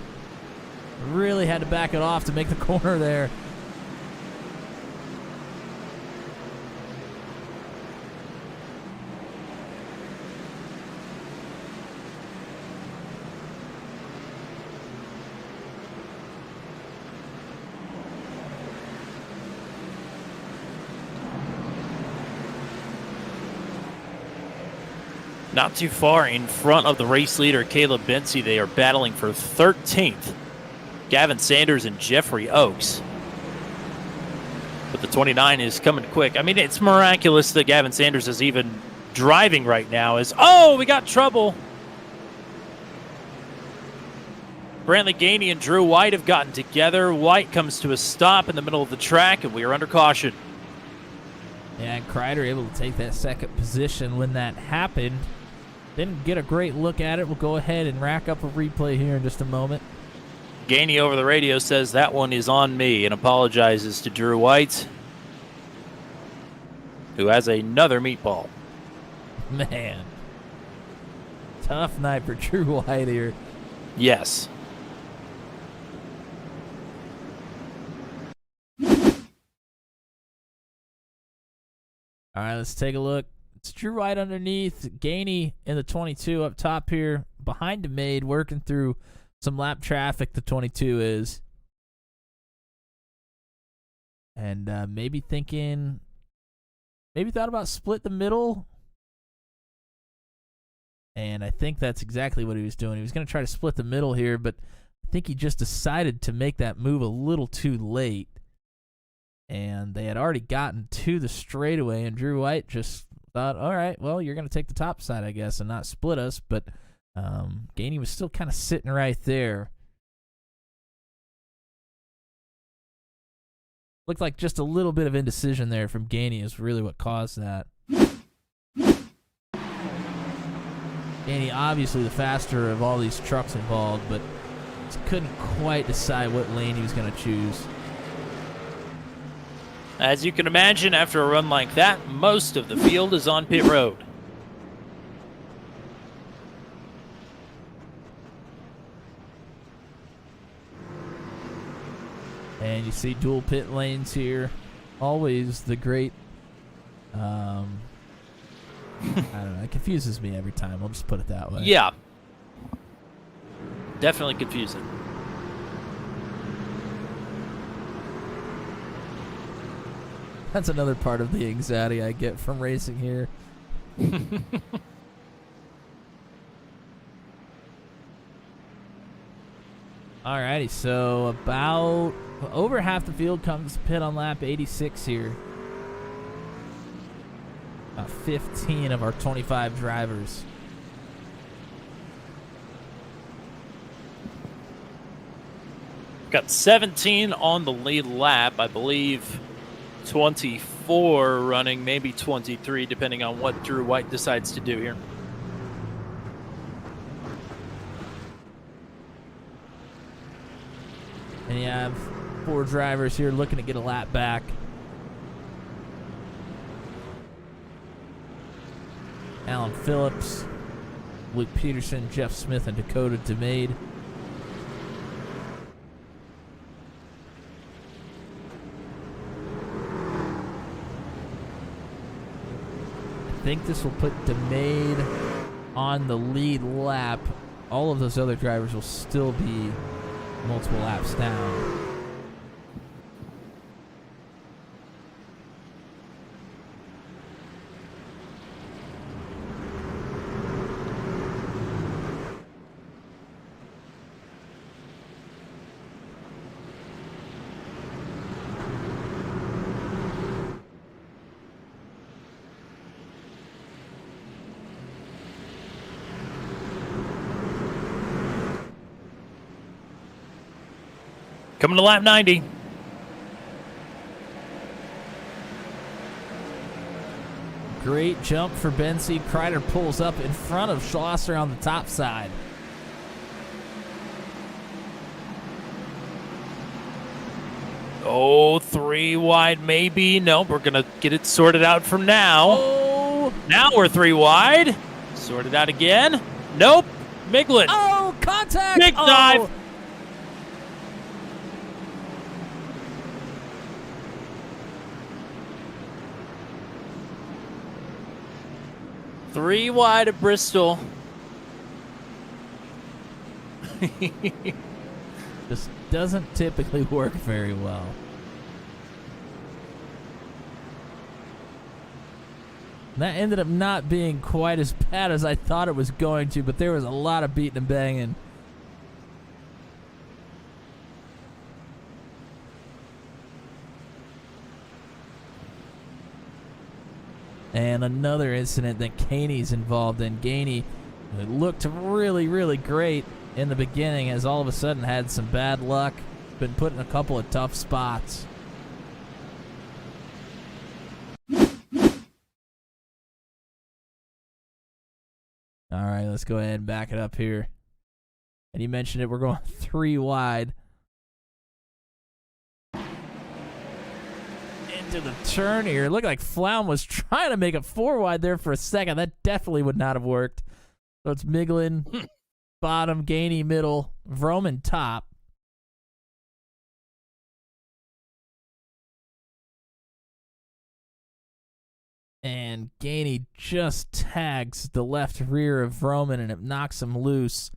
really had to back it off to make the corner there. Not too far in front of the race leader, Caleb Bensey. They are battling for 13th. Gavin Sanders and Jeffrey Oakes. But the 29 is coming quick. I mean, it's miraculous that Gavin Sanders is even driving right now. We got trouble. Brantley Gainey and Drew White have gotten together. White comes to a stop in the middle of the track, and we are under caution. Yeah, and Kreider able to take that second position when that happened. Didn't get a great look at it. We'll go ahead and rack up a replay here in just a moment. Gainey over the radio says that one is on me and apologizes to Drew White, who has another meatball. Man. Tough night for Drew White here. Yes. All right, let's take a look. It's Drew White underneath. Gainey in the 22 up top here. Behind the maid, working through some lap traffic, the 22 is. And maybe thought about split the middle. And I think that's exactly what he was doing. He was going to try to split the middle here, but I think he just decided to make that move a little too late. And they had already gotten to the straightaway, and Drew White just thought, all right, well, you're going to take the top side, I guess, and not split us. But Gainey was still kind of sitting right there. Looked like just a little bit of indecision there from Gainey is really what caused that. Gainey, obviously the faster of all these trucks involved, but just couldn't quite decide what lane he was going to choose. As you can imagine, after a run like that, most of the field is on pit road. And you see dual pit lanes here. Always the great, I don't know, it confuses me every time. I'll just put it that way. Yeah. Definitely confusing. That's another part of the anxiety I get from racing here. Alrighty, so about over half the field comes to pit on lap 86 here. About 15 of our 25 drivers. Got 17 on the lead lap, I believe 24 running, maybe 23, depending on what Drew White decides to do here. And you have 4 drivers here looking to get a lap back. Alan Phillips, Luke Peterson, Jeff Smith, and Dakota DeMade. I think this will put DeMade on the lead lap. All of those other drivers will still be multiple laps down. Coming to lap 90. Great jump for Bensi. Kreider pulls up in front of Schlosser on the top side. Oh, 3 wide maybe. Nope, we're going to get it sorted out from now. Oh! Now we're 3 wide. Sorted out again. Nope. Miglin. Oh, contact! Big dive. Oh. Three wide at Bristol. This doesn't typically work very well. That ended up not being quite as bad as I thought it was going to, but there was a lot of beating and banging. And another incident that Gainey's involved in. Gainey looked really, really great in the beginning, has all of a sudden had some bad luck. Been put in a couple of tough spots. All right, let's go ahead and back it up here. And you mentioned it, we're going 3 wide. Into the turn here. It looked like Flaum was trying to make it 4 wide there for a second. That definitely would not have worked. So it's Miglin, bottom, Gainey, middle, Vroman, top. And Gainey just tags the left rear of Vroman, and it knocks him loose.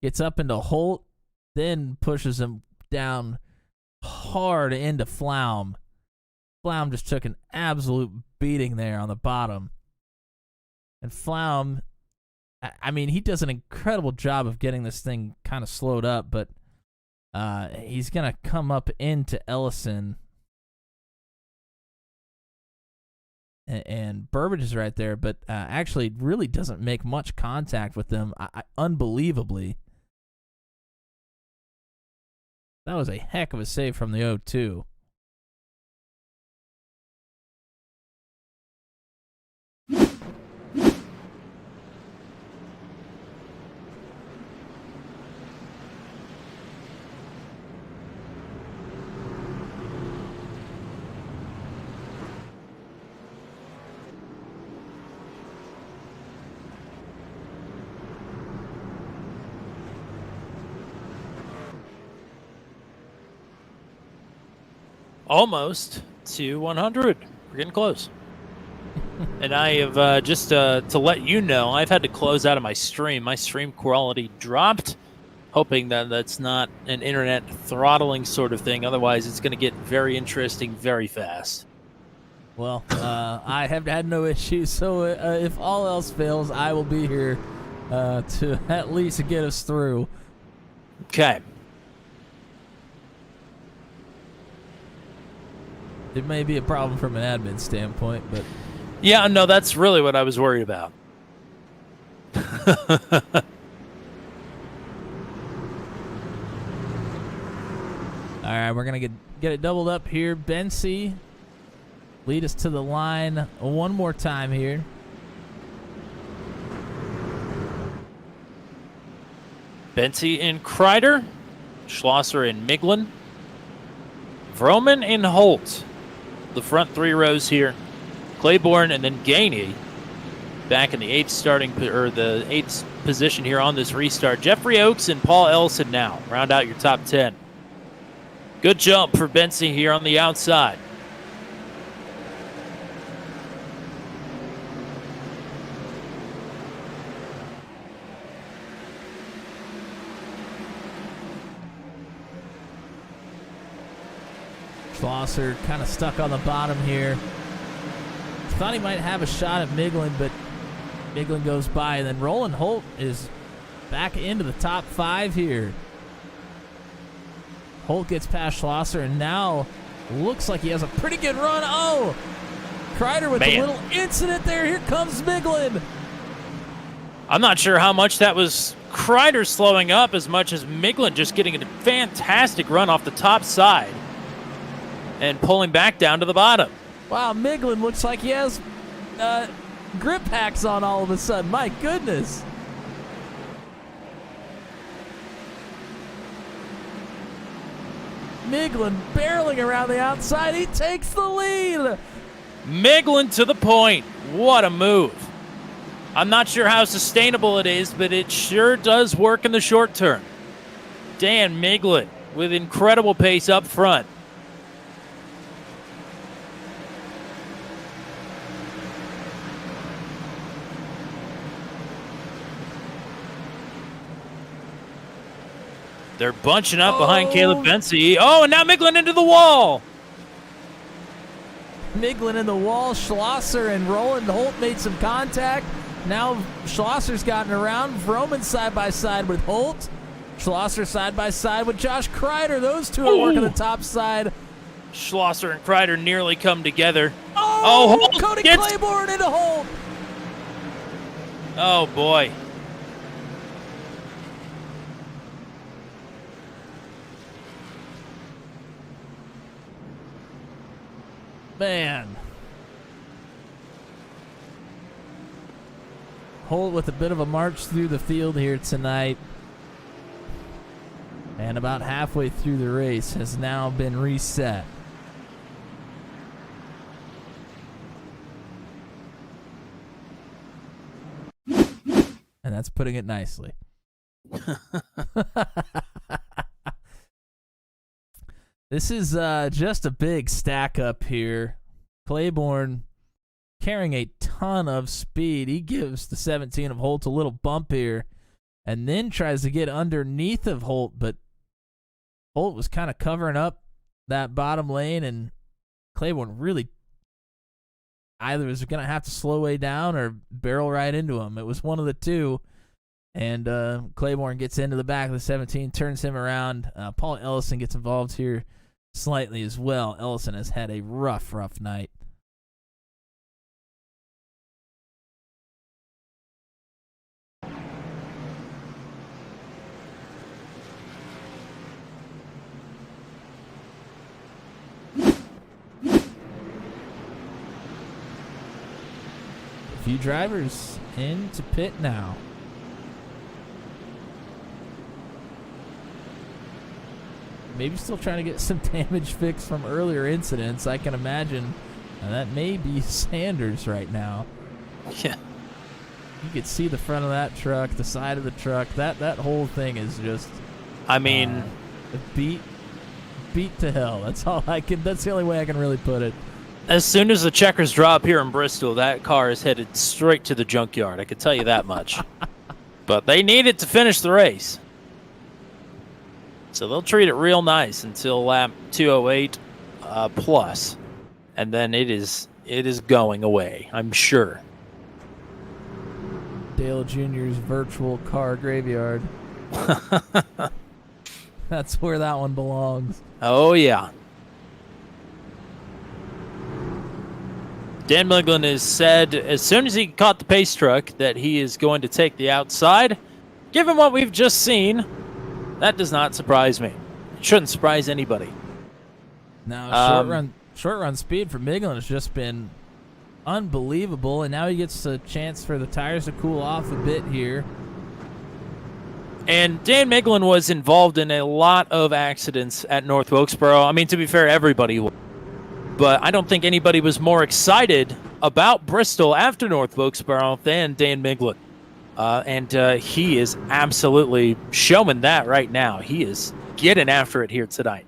Gets up into Holt, then pushes him down hard into Flaum. Flaum just took an absolute beating there on the bottom. And Flaum, I mean, he does an incredible job of getting this thing kind of slowed up, but he's going to come up into Ellison. And Burbage is right there, but actually really doesn't make much contact with them, unbelievably. That was a heck of a save from the 0-2. Almost to 100. We're getting close. And I have, just to let you know, I've had to close out of my stream. My stream quality dropped, hoping that that's not an internet throttling sort of thing. Otherwise, it's going to get very interesting very fast. Well, I have had no issues, so if all else fails, I will be here to at least get us through. Okay. It may be a problem from an admin standpoint, but... Yeah, no, that's really what I was worried about. All right, we're going to get it doubled up here. Bensi, lead us to the line one more time here. Bensi and Kreider. Schlosser and Miglin. Vroman and Holt, the front 3 rows here. Claiborne and then Gainey back in the 8th position here on this restart. Jeffrey Oakes and Paul Ellison now round out your top 10. Good jump for Benson here on the outside. Schlosser kind of stuck on the bottom here. Thought he might have a shot at Miglin, but Miglin goes by. And then Roland Holt is back into the top 5 here. Holt gets past Schlosser, and now looks like he has a pretty good run. Oh! Kreider with a little incident there. Here comes Miglin. I'm not sure how much that was Kreider slowing up as much as Miglin just getting a fantastic run off the top side and pulling back down to the bottom. Wow, Miglin looks like he has grip packs on all of a sudden. My goodness. Miglin barreling around the outside. He takes the lead. Miglin to the point. What a move. I'm not sure how sustainable it is, but it sure does work in the short term. Dan Miglin with incredible pace up front. They're bunching up behind Caleb Bensi. Oh, and now Miglin into the wall. Miglin in the wall. Schlosser and Roland Holt made some contact. Now Schlosser's gotten around. Vroman side by side with Holt. Schlosser side by side with Josh Kreider. Those two are working the top side. Schlosser and Kreider nearly come together. Oh, Cody Claiborne into Holt. Oh, boy. Man. Holt with a bit of a march through the field here tonight. And about halfway through the race has now been reset. And that's putting it nicely. This is just a big stack up here. Claiborne carrying a ton of speed. He gives the 17 of Holt a little bump here and then tries to get underneath of Holt, but Holt was kind of covering up that bottom lane, and Claiborne really either was going to have to slow way down or barrel right into him. It was one of the two. And Claiborne gets into the back of the 17, turns him around. Paul Ellison gets involved here slightly as well. Ellison has had a rough night. A few drivers into pit now. Maybe still trying to get some damage fixed from earlier incidents. I can imagine that may be Sanders right now. Yeah. You could see the front of that truck, the side of the truck. That whole thing is just. I mean, beat to hell. That's all I can. That's the only way I can really put it. As soon as the checkers drop here in Bristol, that car is headed straight to the junkyard. I can tell you that much. But they need it to finish the race. So they'll treat it real nice until lap 208 plus, and then it is going away, I'm sure. Dale Jr.'s virtual car graveyard. That's where that one belongs. Oh, yeah. Dan Miglin has said as soon as he caught the pace truck that he is going to take the outside. Given what we've just seen, that does not surprise me. It shouldn't surprise anybody. Now, short run speed for Miglin has just been unbelievable, and now he gets a chance for the tires to cool off a bit here. And Dan Miglin was involved in a lot of accidents at North Wilkesboro. I mean, to be fair, everybody was. But I don't think anybody was more excited about Bristol after North Wilkesboro than Dan Miglin. And he is absolutely showing that right now. He is getting after it here tonight.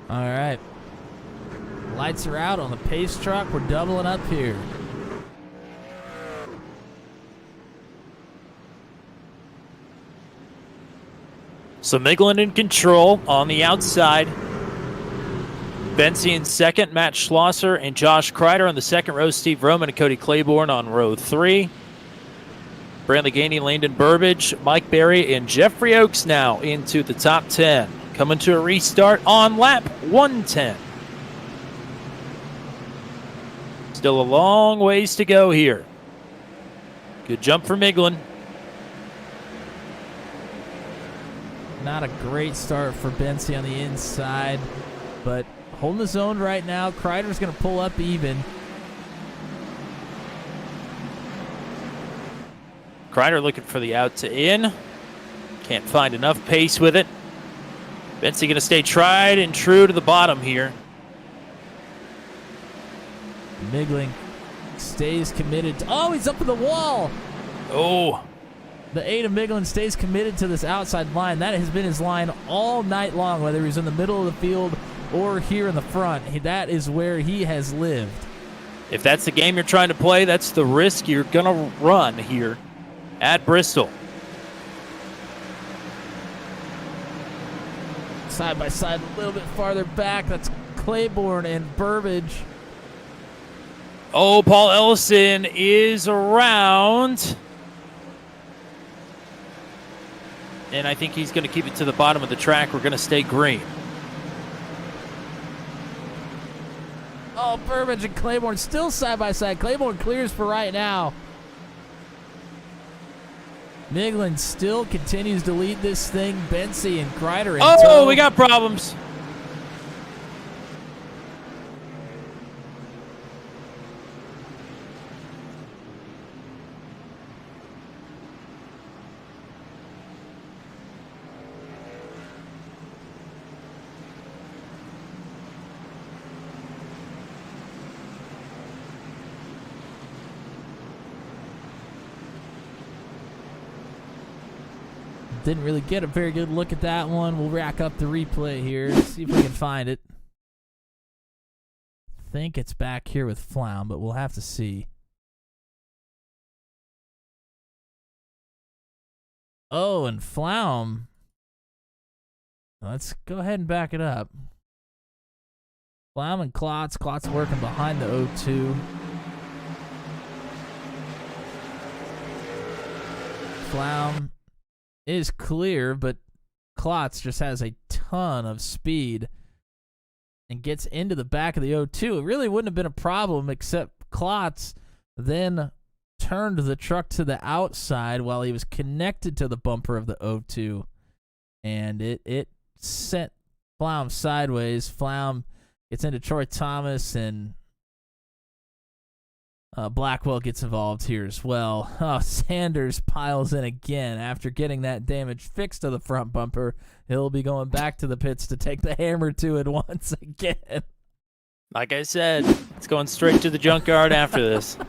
All right. Lights are out on the pace truck. We're doubling up here. So Miglin in control on the outside. Bensy in second, Matt Schlosser and Josh Kreider on the second row. Steve Roman and Cody Claiborne on row 3. Brantley Gainey, Landon Burbage, Mike Berry, and Jeffrey Oakes now into the top 10. Coming to a restart on lap 110. Still a long ways to go here. Good jump for Miglin. Not a great start for Bensy on the inside, but holding his own right now. Kreider's going to pull up even. Kreider looking for the out to in. Can't find enough pace with it. Bensy going to stay tried and true to the bottom here. Miglin stays committed. Oh, he's up in the wall. Oh. The 8 of Miglin stays committed to this outside line. That has been his line all night long, whether he's in the middle of the field or here in the front. That is where he has lived. If that's the game you're trying to play, that's the risk you're going to run here at Bristol. Side by side, a little bit farther back. That's Claiborne and Burbage. Oh, Paul Ellison is around. And I think he's going to keep it to the bottom of the track. We're going to stay green. Oh, Burbage and Claiborne still side by side. Claiborne clears for right now. Miglin still continues to lead this thing. Bensy and Kreider in Oh, tow. we got problems. Didn't really get a very good look at that one. We'll rack up the replay here, see if we can find it. I think it's back here with Flaum, but we'll have to see. Oh, and Flaum. Let's go ahead and back it up. Flaum and Klotz. Klotz working behind the O2. Flaum is clear, but Klotz just has a ton of speed and gets into the back of the O2. It really wouldn't have been a problem, except Klotz then turned the truck to the outside while he was connected to the bumper of the O2, and it sent Flaum sideways. Flaum gets into Troy Thomas, and Blackwell gets involved here as well. Oh, Sanders piles in again after getting that damage fixed to the front bumper. He'll be going back to the pits to take the hammer to it once again. Like I said, it's going straight to the junkyard after this.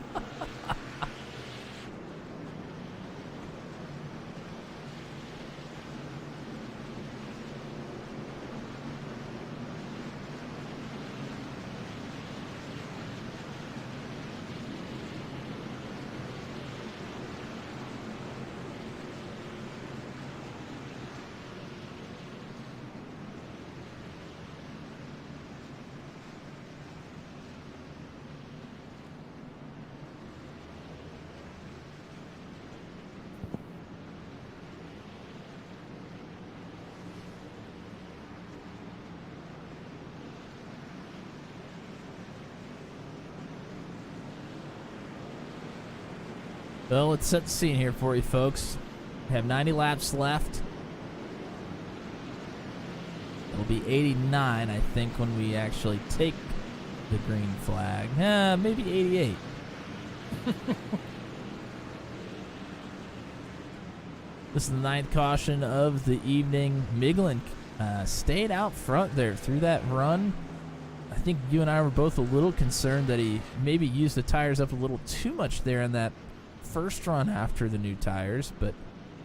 Well, let's set the scene here for you folks. We have 90 laps left. It'll be 89, I think, when we actually take the green flag. Maybe 88. This is the 9th caution of the evening. Miglin stayed out front there through that run. I think you and I were both a little concerned that he maybe used the tires up a little too much there in that first run after the new tires. But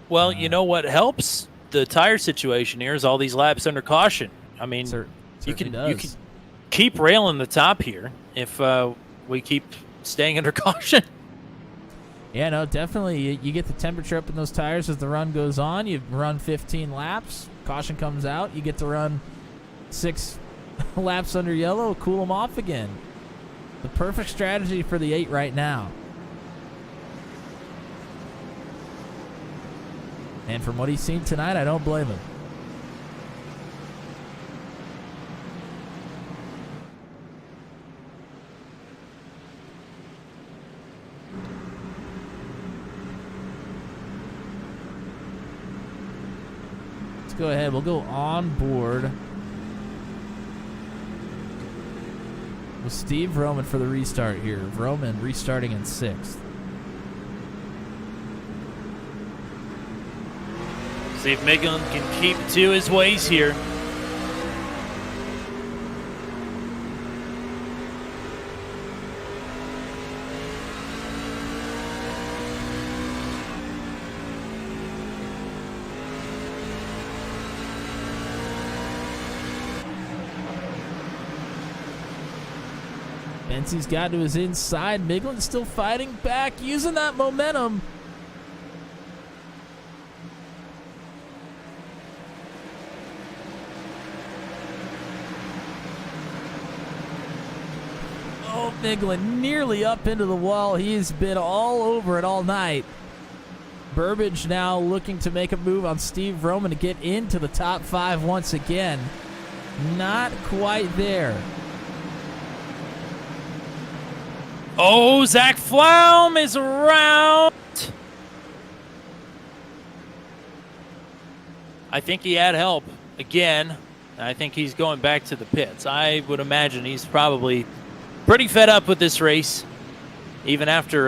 well, you know what helps the tire situation here is all these laps under caution. I mean, you can keep railing the top here if we keep staying under caution. Yeah, no, definitely. You get the temperature up in those tires as the run goes on. You run 15 laps. Caution comes out. You get to run 6 laps under yellow, cool them off again. The perfect strategy for the 8 right now. And from what he's seen tonight, I don't blame him. Let's go ahead. We'll go on board with Steve Roman for the restart here. Roman restarting in 6th. See if Miglin can keep to his ways here. Bensie's got to his inside. Miglin's still fighting back, using that momentum. Oh, Miglin nearly up into the wall. He's been all over it all night. Burbage now looking to make a move on Steve Roman to get into the top 5 once again. Not quite there. Oh, Zach Flaum is around. I think he had help again. I think he's going back to the pits. I would imagine he's probably pretty fed up with this race, even after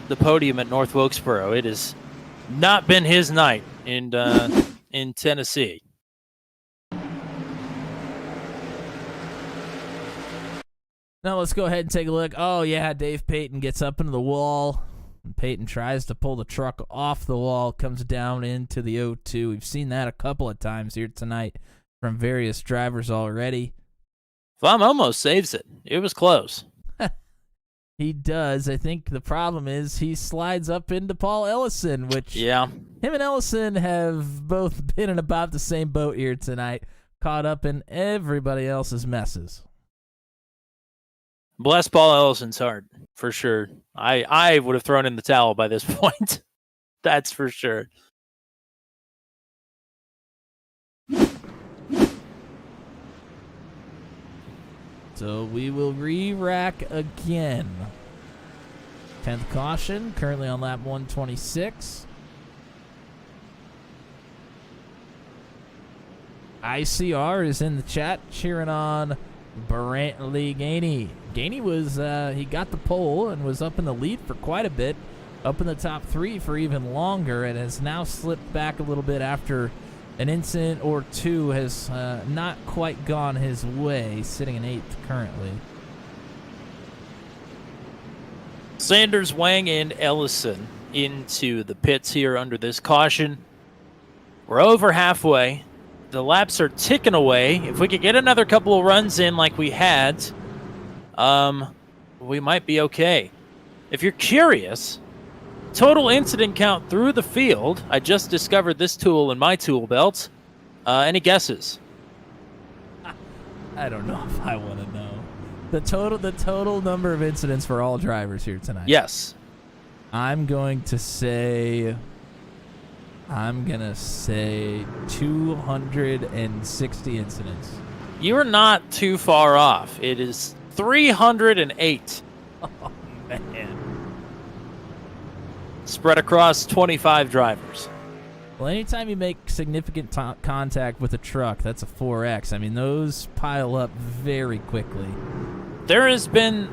the podium at North Wilkesboro. It has not been his night in Tennessee. Now let's go ahead and take a look. Oh, yeah, Dave Payton gets up into the wall. And Payton tries to pull the truck off the wall, comes down into the O2. We've seen that a couple of times here tonight from various drivers already. Flom almost saves it. It was close. He does. I think the problem is he slides up into Paul Ellison, which him and Ellison have both been in about the same boat here tonight, caught up in everybody else's messes. Bless Paul Ellison's heart, for sure. I would have thrown in the towel by this point. That's for sure. So we will re-rack again. 10th caution, currently on lap 126. ICR is in the chat cheering on Brantley Gainey. Gainey was, he got the pole and was up in the lead for quite a bit, up in the top 3 for even longer, and has now slipped back a little bit after an incident or two has not quite gone his way, sitting in 8th currently. Sanders, Wang, and Ellison into the pits here under this caution. We're over halfway. The laps are ticking away. If we could get another couple of runs in like we had, we might be okay. If you're curious, total incident count through the field. I just discovered this tool in my tool belt. Any guesses? I don't know if I want to know. The total number of incidents for all drivers here tonight. Yes. I'm going to say 260 incidents. You are not too far off. It is 308. Oh, man. Spread across 25 drivers. Well, anytime you make significant contact with a truck, that's a 4X. I mean, those pile up very quickly. There has been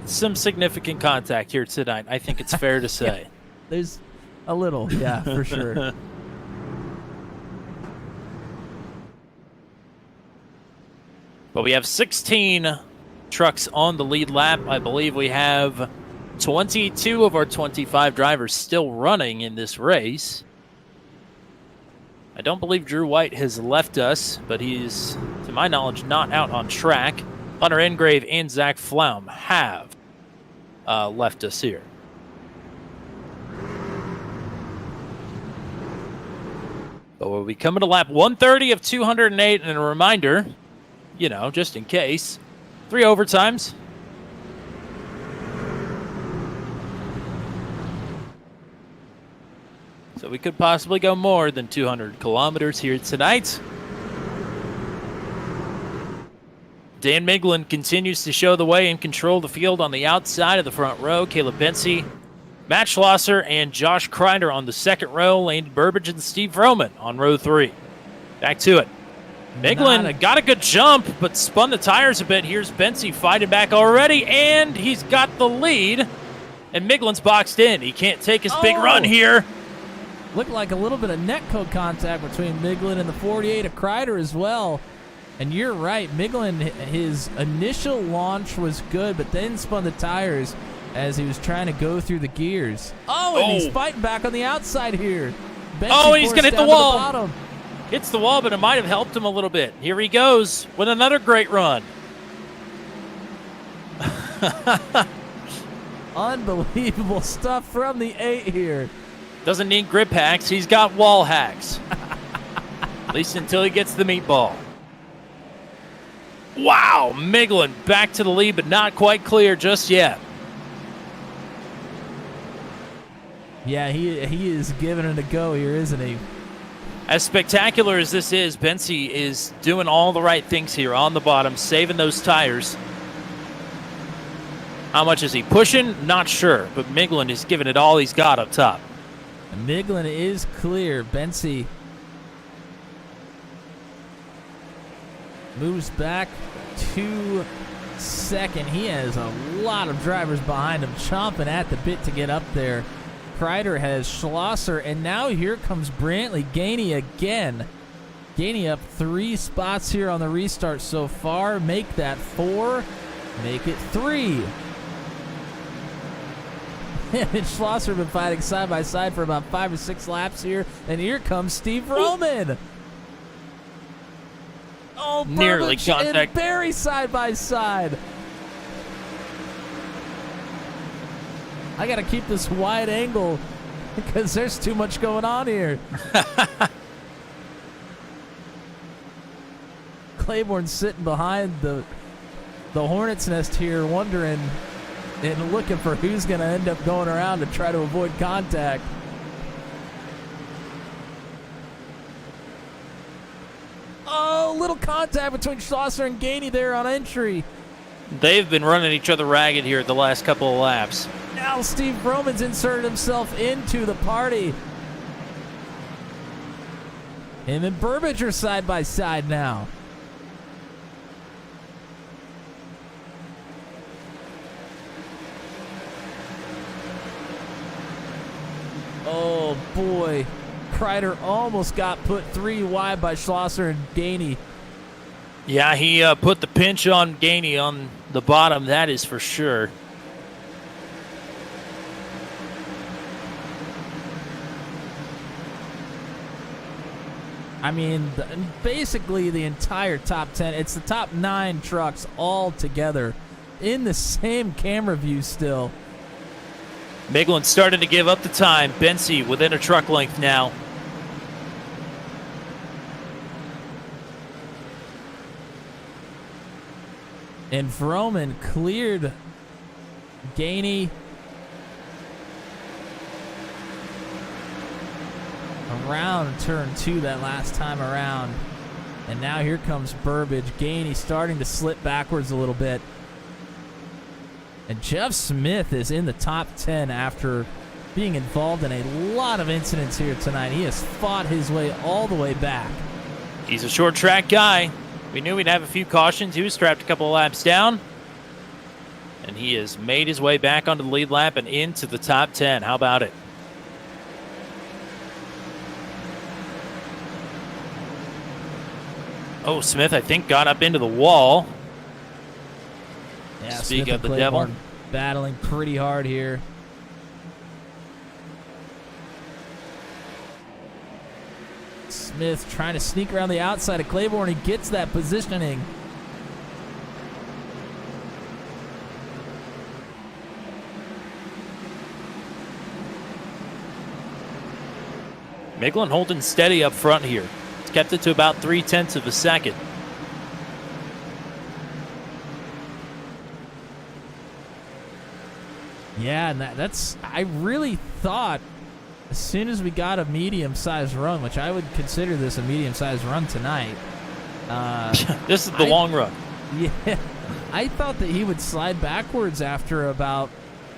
some significant contact here tonight, I think it's fair to say. Yeah, there's a little, yeah, for sure. But we have 16 trucks on the lead lap. I believe we have 22 of our 25 drivers still running in this race. I don't believe Drew White has left us, but he's, to my knowledge, not out on track. Hunter Engrave and Zach Flaum have left us here. But we'll be coming to lap 130 of 208, and a reminder, you know, just in case, 3 overtimes. So we could possibly go more than 200 kilometers here tonight. Dan Miglin continues to show the way and control the field on the outside of the front row. Caleb Bensey, Matt Schlosser, and Josh Kreider on the second row. Landon Burbage and Steve Roman on row 3. Back to it. Miglin got a good jump, but spun the tires a bit. Here's Bensey fighting back already, and he's got the lead. And Miglin's boxed in. He can't take his big run here. Looked like a little bit of net code contact between Miglin and the 48 of Kreider as well. And you're right, Miglin, his initial launch was good, but then spun the tires as he was trying to go through the gears. Oh, and he's fighting back on the outside here. And he's going to hit the wall. Hits the wall, but it might have helped him a little bit. Here he goes with another great run. Unbelievable stuff from the 8 here. Doesn't need grip hacks. He's got wall hacks. At least until he gets the meatball. Wow, Miglin back to the lead, but not quite clear just yet. Yeah, he is giving it a go here, isn't he? As spectacular as this is, Bensey is doing all the right things here on the bottom, saving those tires. How much is he pushing? Not sure, but Miglin is giving it all he's got up top. Miglin is clear. Bensey moves back to second. He has a lot of drivers behind him, chomping at the bit to get up there. Kreider has Schlosser, and now here comes Brantley Gainey again. Gainey up 3 spots here on the restart so far. Make that 4. Make it 3. And Schlosser have been fighting side by side for about 5 or 6 laps here. And here comes Steve Roman. Oh, nearly Burbage contact. And Barry side by side. I got to keep this wide angle because there's too much going on here. Claiborne's sitting behind the hornet's nest here, wondering and looking for who's going to end up going around to try to avoid contact. Oh, little contact between Schlosser and Gainey there on entry. They've been running each other ragged here the last couple of laps. Now Steve Roman's inserted himself into the party. Him and Burbage are side by side now. Oh boy, Kreider almost got put 3 wide by Schlosser and Gainey. Yeah, he put the pinch on Gainey on the bottom, that is for sure. I mean, basically the entire top 10, it's the top 9 trucks all together in the same camera view still. Miglin starting to give up the time. Bensey within a truck length now. And Vroman cleared Gainey around turn 2 that last time around. And now here comes Burbage. Gainey starting to slip backwards a little bit. And Jeff Smith is in the top 10 after being involved in a lot of incidents here tonight. He has fought his way all the way back. He's a short track guy. We knew we'd have a few cautions. He was strapped a couple of laps down. And he has made his way back onto the lead lap and into the top 10. How about it? Oh, Smith, I think, got up into the wall. Yeah, Speak Smith of the and devil. Claiborne battling pretty hard here. Smith trying to sneak around the outside of Claiborne. He gets that positioning. Miglin holding steady up front here. It's kept it to about 0.3 of a second. Yeah, and that's, I really thought as soon as we got a medium-sized run, which I would consider this a medium-sized run tonight. This is the long run. Yeah, I thought that he would slide backwards after about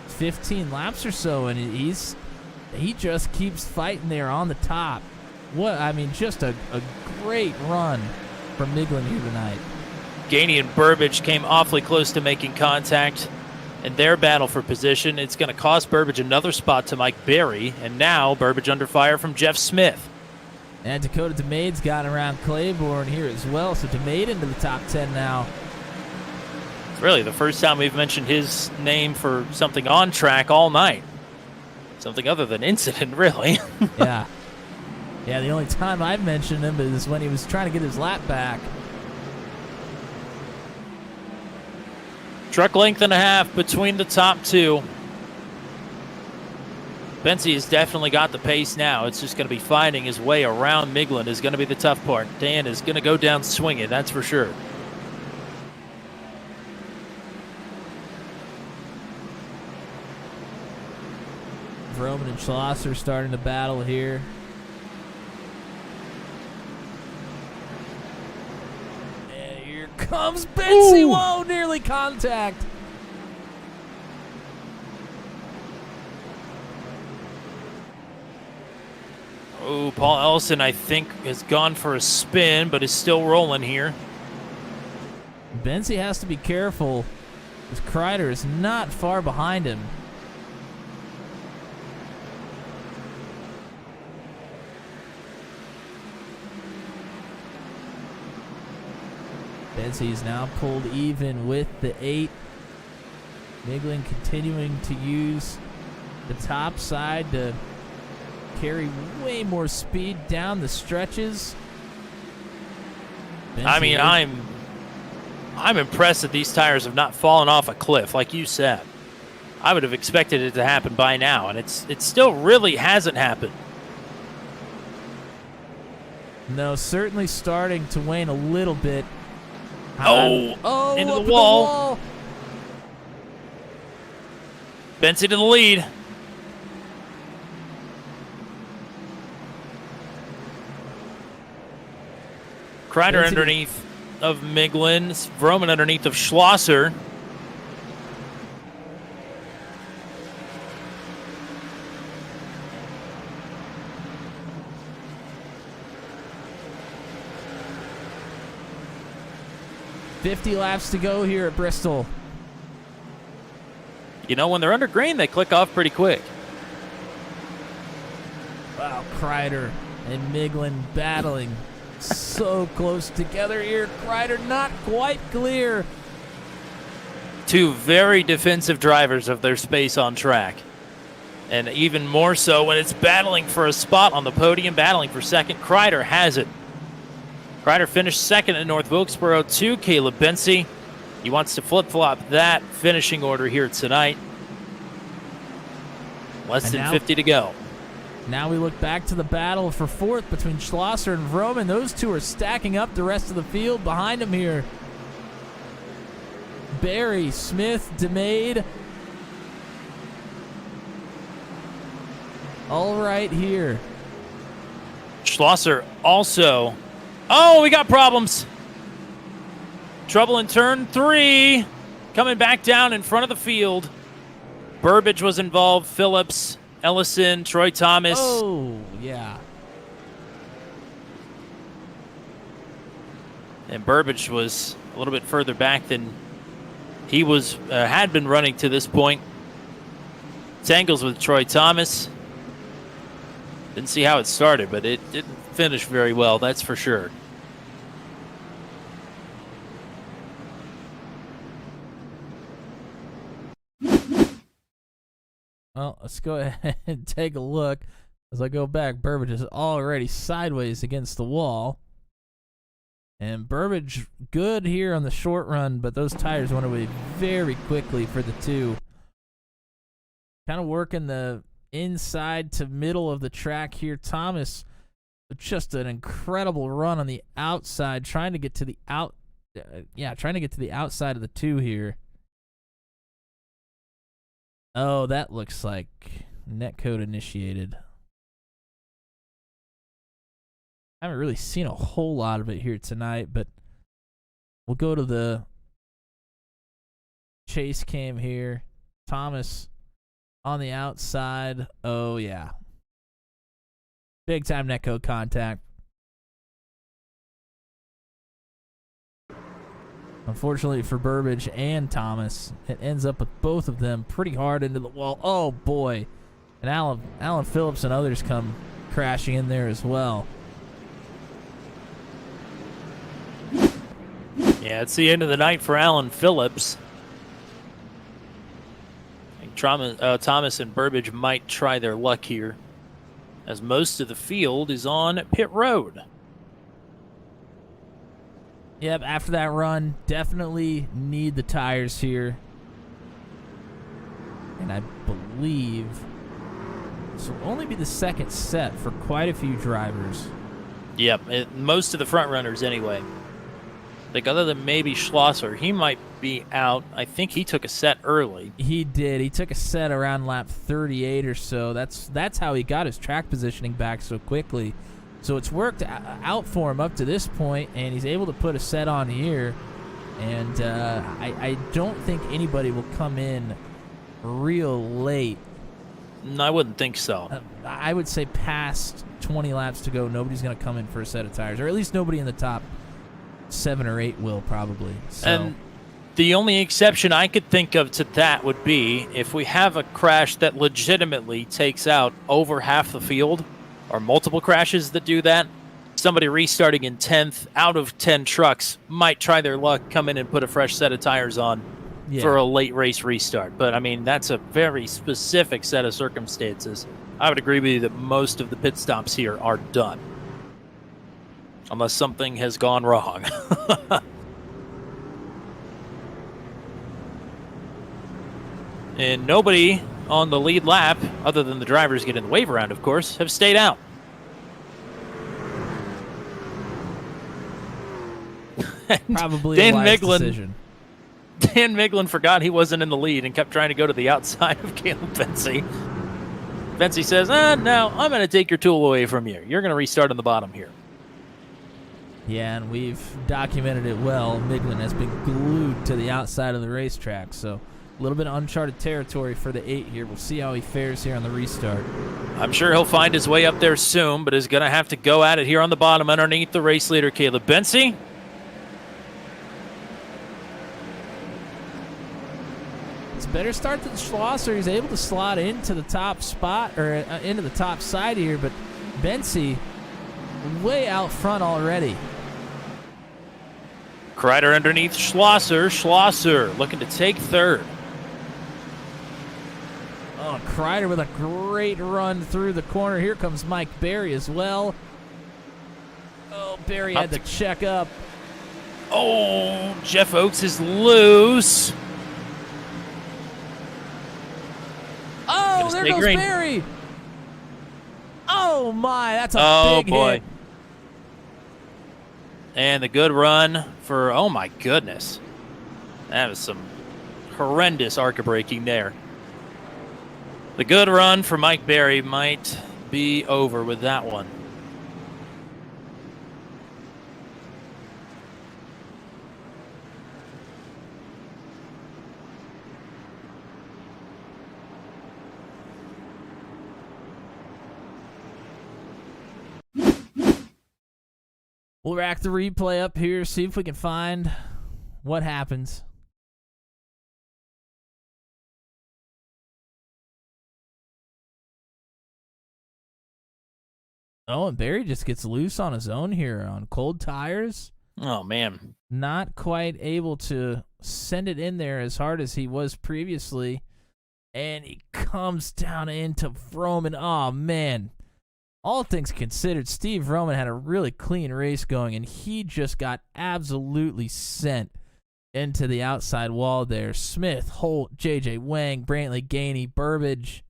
15 laps or so, and he just keeps fighting there on the top. Just a great run from Miglin here tonight. Gainey and Burbage came awfully close to making contact in their battle for position. It's going to cost Burbage another spot to Mike Berry, and now Burbage under fire from Jeff Smith. And Dakota DeMade's gotten around Claiborne here as well, so DeMade into the top 10 now. It's really the first time we've mentioned his name for something on track all night. Something other than incident, really. Yeah. Yeah, the only time I've mentioned him is when he was trying to get his lap back. Truck length and a half between the top two. Benzie has definitely got the pace now. It's just going to be finding his way around Miglin is going to be the tough part. Dan is going to go down swinging, that's for sure. Roman and Schlosser starting to battle here. And here comes Benzie. Ooh. Whoa, nearly contact. Oh, Paul Ellison, I think, has gone for a spin, but is still rolling here. Benzie has to be careful, because Kreider is not far behind him. Benzie's now pulled even with the 8. Miglin continuing to use the top side to carry way more speed down the stretches. I mean, I'm impressed that these tires have not fallen off a cliff, like you said. I would have expected it to happen by now, and it still really hasn't happened. No, certainly starting to wane a little bit. Oh, into up the wall. Benzie to the lead. Kreider underneath of Miglin, Vroman underneath of Schlosser. $50 laps to go here at Bristol. You know, when they're under green, they click off pretty quick. Wow, Kreider and Miglin battling so close together here. Kreider not quite clear. Two very defensive drivers of their space on track. And even more so when it's battling for a spot on the podium, battling for second. Kreider has it. Kreider finished second in North Wilkesboro to Caleb Benzie. He wants to flip-flop that finishing order here tonight. Less than 50 to go. Now we look back to the battle for fourth between Schlosser and Vroman. Those two are stacking up the rest of the field behind him here. Barry, Smith, DeMade. All right here. Schlosser also. Oh, we got problems. Trouble in turn 3. Coming back down in front of the field. Burbage was involved. Phillips Ellison, Troy Thomas. Oh, yeah. And Burbage was a little bit further back than he was had been running to this point. Tangles with Troy Thomas. Didn't see how it started, but it didn't finish very well, that's for sure. Well, let's go ahead and take a look. As I go back, Burbage is already sideways against the wall. And Burbage good here on the short run, but those tires went away very quickly for the two. Kind of working the inside to middle of the track here. Thomas, just an incredible run on the outside, trying to get to the outside of the two here. Oh, that looks like netcode initiated. I haven't really seen a whole lot of it here tonight, but we'll go to the chase cam here. Thomas on the outside. Oh, yeah. Big time netcode contact. Unfortunately for Burbage and Thomas, it ends up with both of them pretty hard into the wall. Oh, boy. And Alan Phillips and others come crashing in there as well. Yeah, it's the end of the night for Alan Phillips. I think Thomas and Burbage might try their luck here, as most of the field is on pit road. Yep, after that run, definitely need the tires here. And I believe this will only be the second set for quite a few drivers. Yep, most of the front runners anyway. I think other than maybe Schlosser, he might be out. I think he took a set early. He did. He took a set around lap 38 or so. That's how he got his track positioning back so quickly. So it's worked out for him up to this point, and he's able to put a set on here. And I don't think anybody will come in real late. No, I wouldn't think so. I would say past 20 laps to go, nobody's going to come in for a set of tires, or at least nobody in the top 7 or 8 will probably. So. And the only exception I could think of to that would be if we have a crash that legitimately takes out over half the field, or multiple crashes that do that. Somebody restarting in 10th out of 10 trucks might try their luck, come in and put a fresh set of tires on for a late race restart. But, I mean, that's a very specific set of circumstances. I would agree with you that most of the pit stops here are done, unless something has gone wrong. And nobody on the lead lap, other than the drivers getting the wave around, of course, have stayed out. Probably a wise decision. Dan Miglin forgot he wasn't in the lead and kept trying to go to the outside of Caleb Vensey. Vensey says, no, I'm going to take your tool away from you. You're going to restart on the bottom here. Yeah, and we've documented it well. Miglin has been glued to the outside of the racetrack, so a little bit of uncharted territory for the 8 here. We'll see how he fares here on the restart. I'm sure he'll find his way up there soon, but is going to have to go at it here on the bottom underneath the race leader, Caleb Vensey. It's a better start than Schlosser. He's able to slot into the top spot, or into the top side here, but Vensey way out front already. Kreider underneath Schlosser. Schlosser looking to take third. Oh, Kreider with a great run through the corner. Here comes Mike Berry as well. Oh, Berry had to check up. Oh, Jeff Oakes is loose. Oh, there goes Berry. Oh, my. That's a big hit. And the good run for, oh, my goodness. That was some horrendous ARCA braking there. The good run for Mike Berry might be over with that one. We'll rack the replay up here, see if we can find what happens. Oh, and Barry just gets loose on his own here on cold tires. Oh, man. Not quite able to send it in there as hard as he was previously. And he comes down into Roman. Oh, man. All things considered, Steve Roman had a really clean race going, and he just got absolutely sent into the outside wall there. Smith, Holt, J.J. Wang, Brantley, Gainey, Burbage,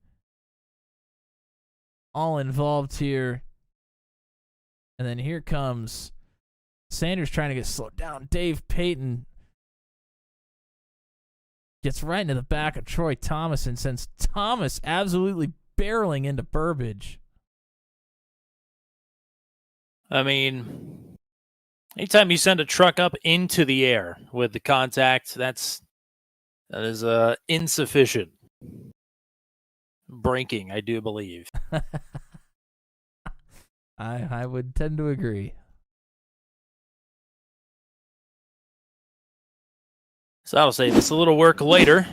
all involved here. And then here comes Sanders trying to get slowed down. Dave Payton gets right into the back of Troy Thomas and sends Thomas absolutely barreling into Burbage. I mean, anytime you send a truck up into the air with the contact, that is insufficient braking, I do believe. I would tend to agree. So I'll say this a little work later.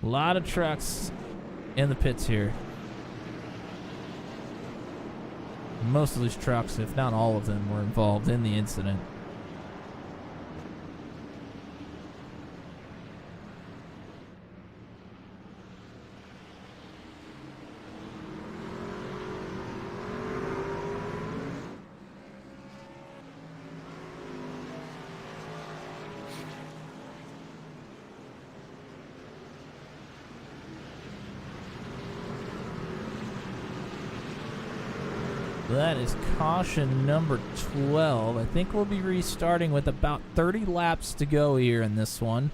A lot of trucks in the pits here. Most of these trucks, if not all of them, were involved in the incident. That is caution number 12. I think we'll be restarting with about 30 laps to go here in this one.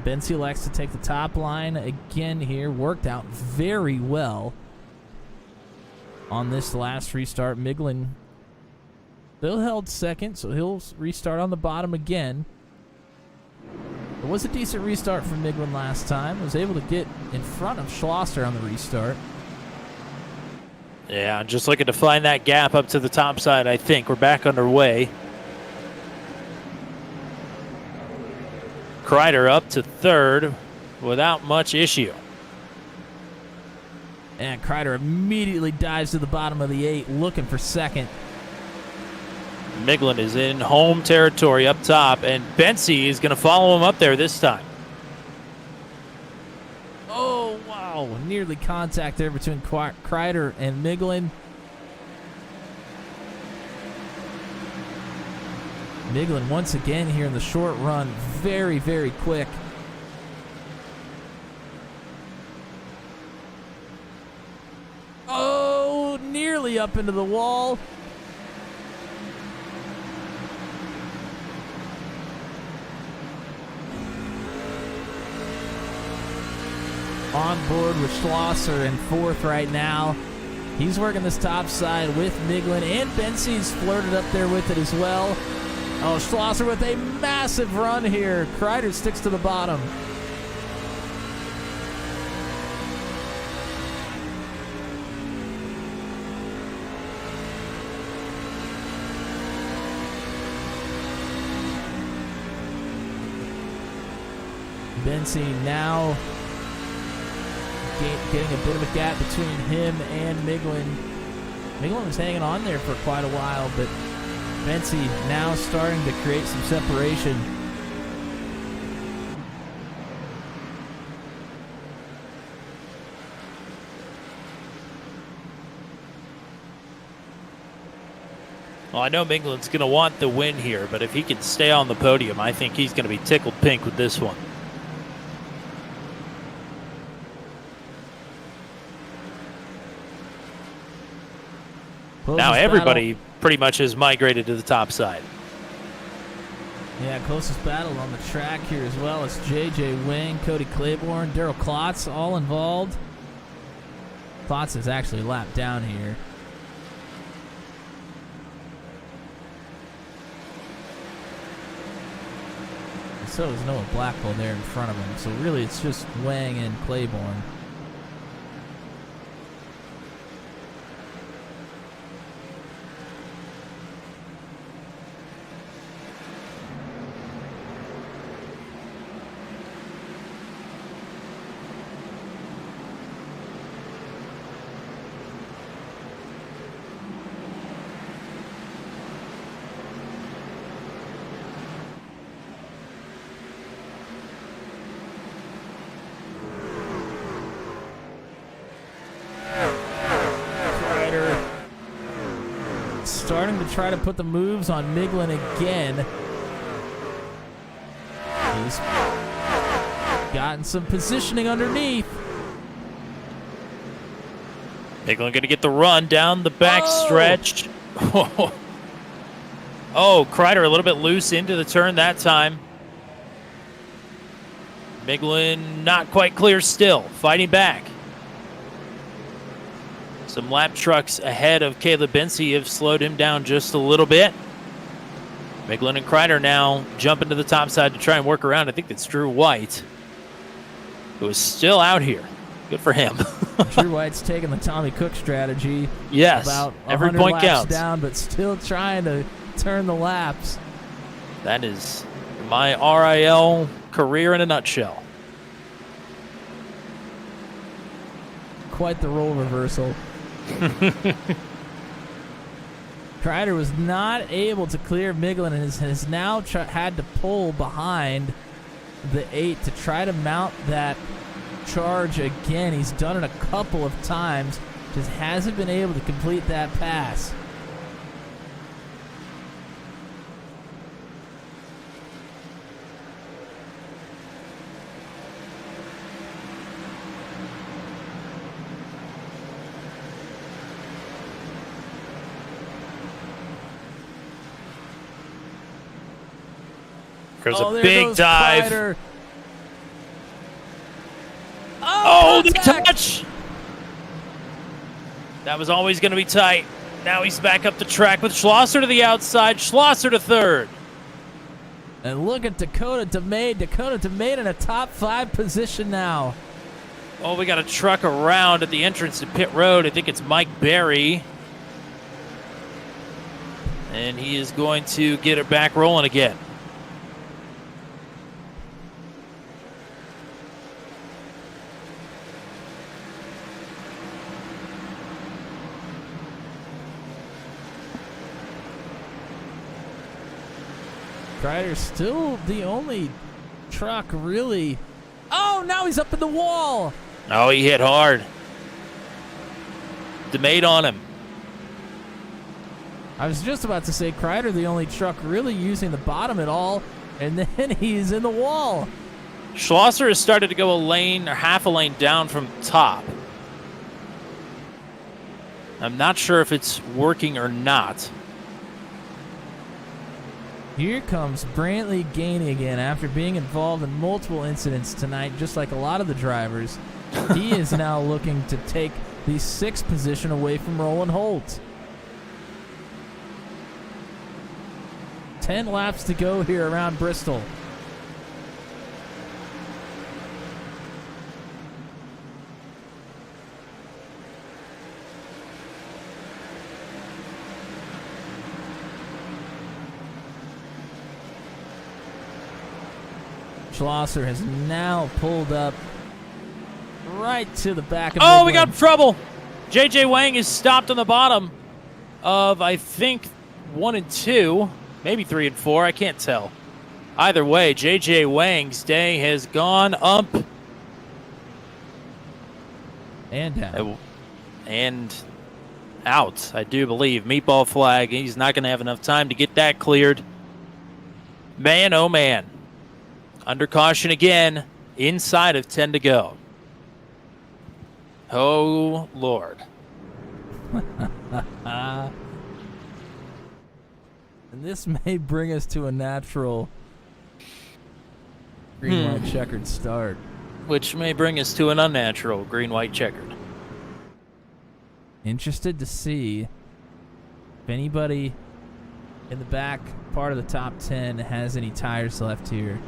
Bensi likes to take the top line again here. Worked out very well on this last restart. Miglin still held second, so he'll restart on the bottom again. It was a decent restart from Miglin last time. Was able to get in front of Schlosser on the restart. Yeah, just looking to find that gap up to the top side, I think. We're back underway. Kreider up to third without much issue. And Kreider immediately dives to the bottom of the 8, looking for second. Miglin is in home territory up top, and Bensi is going to follow him up there this time. Oh, wow. Nearly contact there between Kreider and Miglin. Miglin once again here in the short run, very, very quick. Oh, nearly up into the wall. On board with Schlosser in fourth right now. He's working this top side with Miglin, and Bensi's flirted up there with it as well. Oh, Schlosser with a massive run here. Kreider sticks to the bottom. Bensi now getting a bit of a gap between him and Miglin. Miglin was hanging on there for quite a while, but Bensi now starting to create some separation. Well, I know Mingland's going to want the win here, but if he can stay on the podium, I think he's going to be tickled pink with this one. Now everybody pretty much has migrated to the top side. Yeah, closest battle on the track here as well as J.J. Wing, Cody Claiborne, Daryl Klotz, all involved. Klotz is actually lapped down here. And so is Noah Blackwell there in front of him. So really it's just Wang and Claiborne. Starting to try to put the moves on Miglin again. He's gotten some positioning underneath. Miglin going to get the run down the back stretch. Oh, Kreider a little bit loose into the turn that time. Miglin not quite clear still, fighting back. Some lap trucks ahead of Caleb Bensi have slowed him down just a little bit. Miglin and Kreider now jumping to the top side to try and work around. I think that's Drew White, who is still out here. Good for him. Drew White's taking the Tommy Cook strategy. Yes, about every point laps counts. Down, but still trying to turn the laps. That is my RIL career in a nutshell. Quite the role reversal. Kreider was not able to clear Miglin and has now had to pull behind the 8 to try to mount that charge again. He's done it a couple of times, just hasn't been able to complete that pass. There's a there big goes dive. Kreider. Oh, the touch! That was always going to be tight. Now he's back up the track with Schlosser to the outside. Schlosser to third. And look at Dakota DeMay. Dakota DeMay in a top 5 position now. Oh, we got a truck around at the entrance to pit road. I think it's Mike Berry. And he is going to get it back rolling again. Kreider's still the only truck really. Oh, now he's up in the wall. Oh, he hit hard. DeMade on him. I was just about to say Kreider the only truck really using the bottom at all, and then he's in the wall. Schlosser has started to go a lane or half a lane down from top. I'm not sure if it's working or not. Here comes Brantley Gainey again after being involved in multiple incidents tonight, just like a lot of the drivers. He is now looking to take the 6th position away from Roland Holt. 10 laps to go here around Bristol. Schlosser has now pulled up right to the back of Oh, Midland. we got trouble. J.J. Wang is stopped on the bottom of, I think, 1 and 2, maybe 3 and 4. I can't tell. Either way, J.J. Wang's day has gone up and down. and out, I do believe. Meatball flag. He's not going to have enough time to get that cleared. Man, oh man. Under caution again. Inside of 10 to go. Oh, Lord. And this may bring us to a natural green-white checkered start. Which may bring us to an unnatural green-white checkered. Interested to see if anybody in the back part of the top 10 has any tires left here.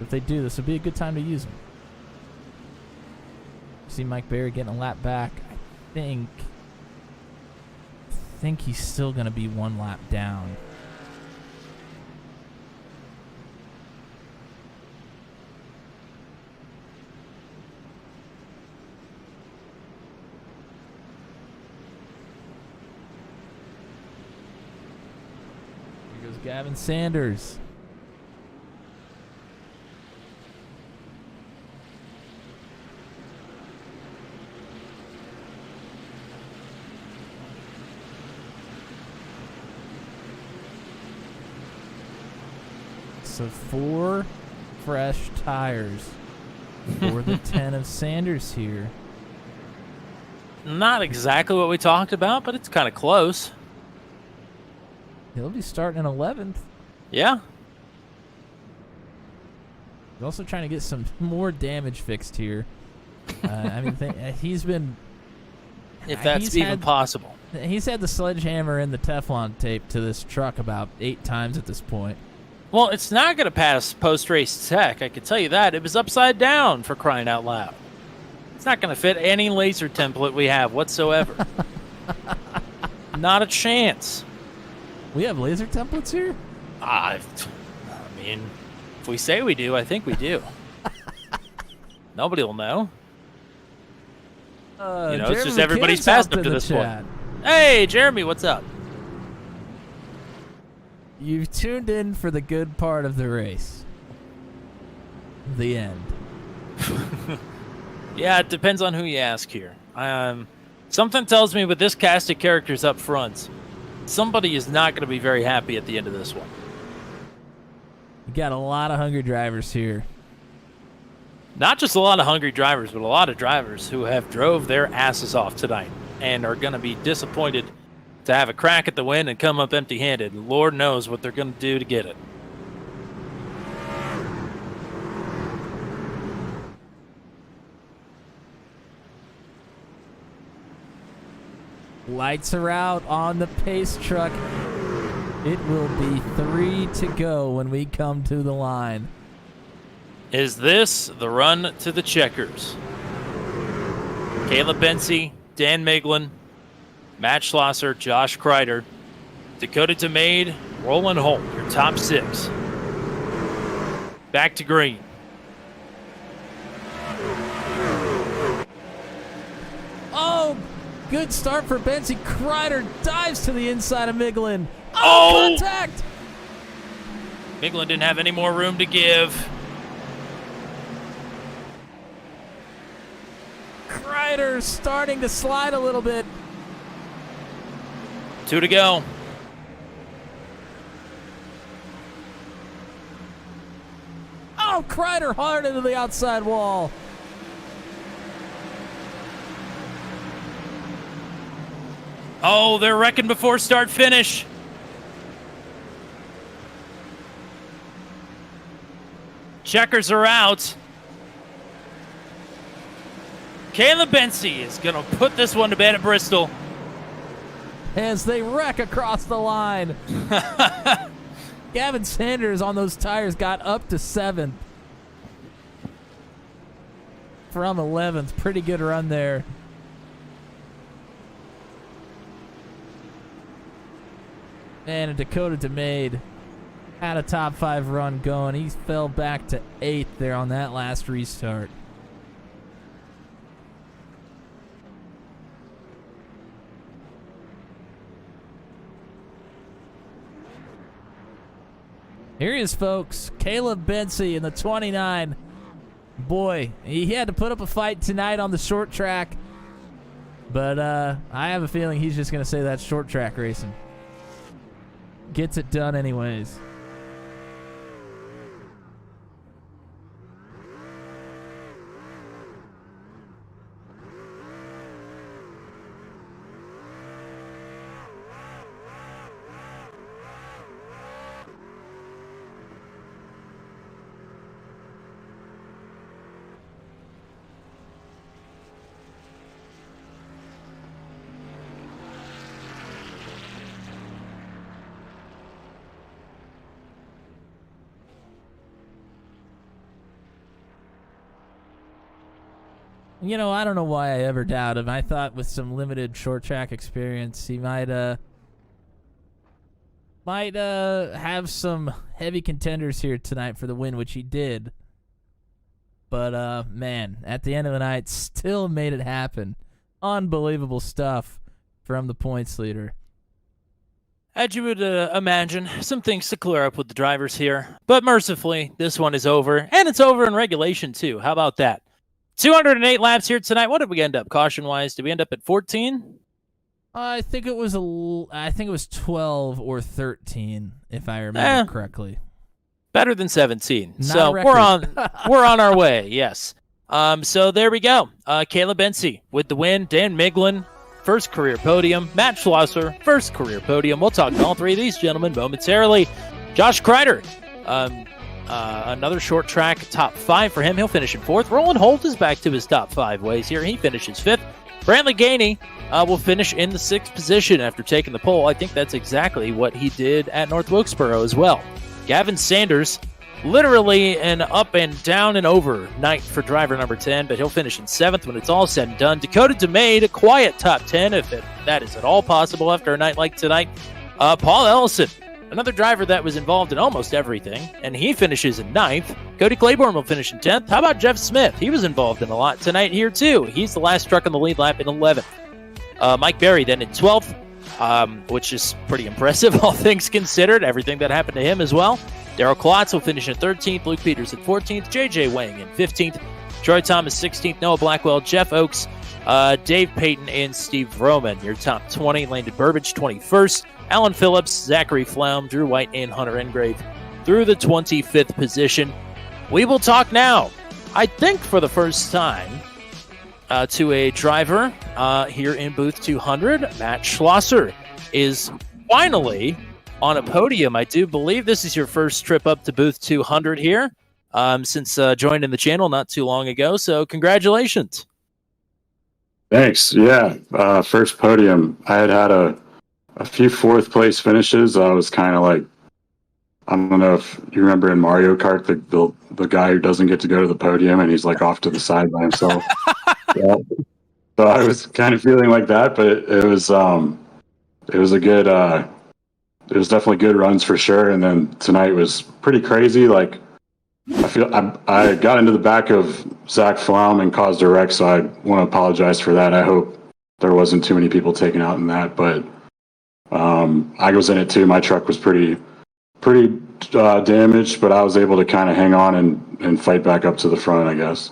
If they do, this would be a good time to use them. See Mike Berry getting a lap back. I think he's still going to be one lap down. Here goes Gavin Sanders. So 4 fresh tires for the 10 of Sanders here. Not exactly what we talked about, but it's kind of close. He'll be starting in 11th. Yeah. He's also trying to get some more damage fixed here. I mean, he's been... If that's even possible. He's had the sledgehammer and the Teflon tape to this truck about 8 times at this point. Well, it's not going to pass post-race tech, I can tell you that. It was upside down, for crying out loud. It's not going to fit any laser template we have whatsoever. Not a chance. We have laser templates here? I mean, if we say we do, I think we do. Nobody will know. It's Jeremy just everybody's McCann's passed up up to in the this chat. point. Hey, Jeremy, what's up? You've tuned in for the good part of the race. The end. Yeah, it depends on who you ask here. Something tells me with this cast of characters up front, somebody is not going to be very happy at the end of this one. You got a lot of hungry drivers here. Not just a lot of hungry drivers, but a lot of drivers who have drove their asses off tonight and are going to be disappointed to have a crack at the win and come up empty-handed. Lord knows what they're going to do to get it. Lights are out on the pace truck. It will be 3 to go when we come to the line. Is this the run to the checkers? Caleb Bensey, Dan Miglin, Matt Schlosser, Josh Kreider, Dakota DeMade, Roland Holt, your top 6. Back to green. Oh, good start for Bensey. Kreider dives to the inside of Miglin. Oh! Contact! Miglin didn't have any more room to give. Kreider starting to slide a little bit. 2 to go. Oh, Kreider hard into the outside wall. Oh, they're wrecking before start finish. Checkers are out. Caleb Bensey is going to put this one to bed at Bristol. As they wreck across the line. Gavin Sanders on those tires got up to 7th. From 11th. Pretty good run there. And a Dakota DeMade had a top 5 run going. He fell back to 8th there on that last restart. Here he is, folks. Caleb Bensey in the 29. boy, he had to put up a fight tonight on the short track. But I have a feeling he's just going to say that's short track racing. Gets it done anyways. You know, I don't know why I ever doubt him. I thought with some limited short track experience, he might have some heavy contenders here tonight for the win, which he did. But man, at the end of the night, still made it happen. Unbelievable stuff from the points leader. As you would imagine, some things to clear up with the drivers here. But mercifully, this one is over. And it's over in regulation, too. How about that? 208 laps here tonight. What did we end up caution-wise? Did we end up at 14? I think it was 12 or 13, if I remember correctly. Better than 17. Not so a we're on our way. Yes. So there we go. Caleb Bensi with the win. Dan Miglin, first career podium. Matt Schlosser, first career podium. We'll talk to all three of these gentlemen momentarily. Josh Kreider. Another short track top 5 for him. He'll finish in 4th. Roland Holt is back to his top 5 ways here. He finishes 5th. Brantley Gainey will finish in the 6th position after taking the pole. I think that's exactly what he did at North Wilkesboro as well. Gavin Sanders, literally an up and down and over night for driver number 10, but he'll finish in 7th when it's all said and done. Dakota DeMade, a quiet top 10, if that is at all possible after a night like tonight. Paul Ellison, another driver that was involved in almost everything, and he finishes in 9th. Cody Claiborne will finish in 10th. How about Jeff Smith? He was involved in a lot tonight here, too. He's the last truck on the lead lap in 11th. Mike Berry then in 12th, which is pretty impressive, all things considered, everything that happened to him as well. Darrell Klotz will finish in 13th. Luke Peters in 14th. J.J. Wang in 15th. Troy Thomas 16th. Noah Blackwell, Jeff Oakes, Dave Payton, and Steve Roman. Your top 20, Landon Burbage 21st. Alan Phillips, Zachary Flaum, Drew White, and Hunter Engrave through the 25th position. We will talk now, I think for the first time, to a driver here in Booth 200. Matt Schlosser is finally on a podium. I do believe this is your first trip up to Booth 200 here since joining the channel not too long ago, so congratulations. Thanks. Yeah, first podium. I had a few 4th place finishes. I was kind of like, I don't know if you remember in Mario Kart, the guy who doesn't get to go to the podium and he's like off to the side by himself. Yeah. So I was kind of feeling like that, but it was a good, it was definitely good runs for sure. And then tonight was pretty crazy. Like I got into the back of Zach Flaum and caused a wreck. So I want to apologize for that. I hope there wasn't too many people taken out in that, but I was in it too. My truck was pretty damaged, but I was able to kind of hang on and fight back up to the front, I guess.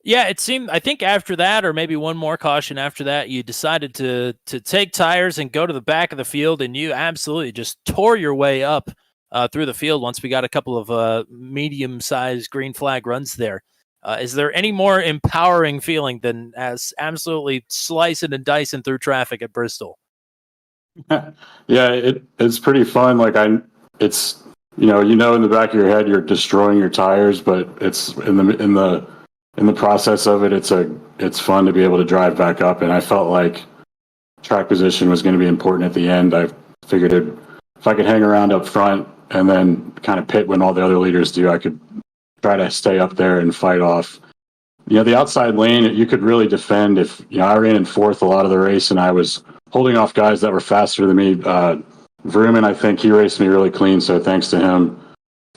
Yeah, it seemed, I think after that, or maybe one more caution after that, you decided to take tires and go to the back of the field, and you absolutely just tore your way up through the field once we got a couple of medium-sized green flag runs there. Is there any more empowering feeling than as absolutely slicing and dicing through traffic at Bristol? Yeah, it's pretty fun. Like it's in the back of your head you're destroying your tires, but it's in the process of it, it's fun to be able to drive back up. And I felt like track position was going to be important at the end. I figured if I could hang around up front and then kind of pit when all the other leaders do, I could try to stay up there and fight off. The outside lane, you could really defend if, I ran in 4th a lot of the race and I was holding off guys that were faster than me. Vrooman, I think he raced me really clean, so thanks to him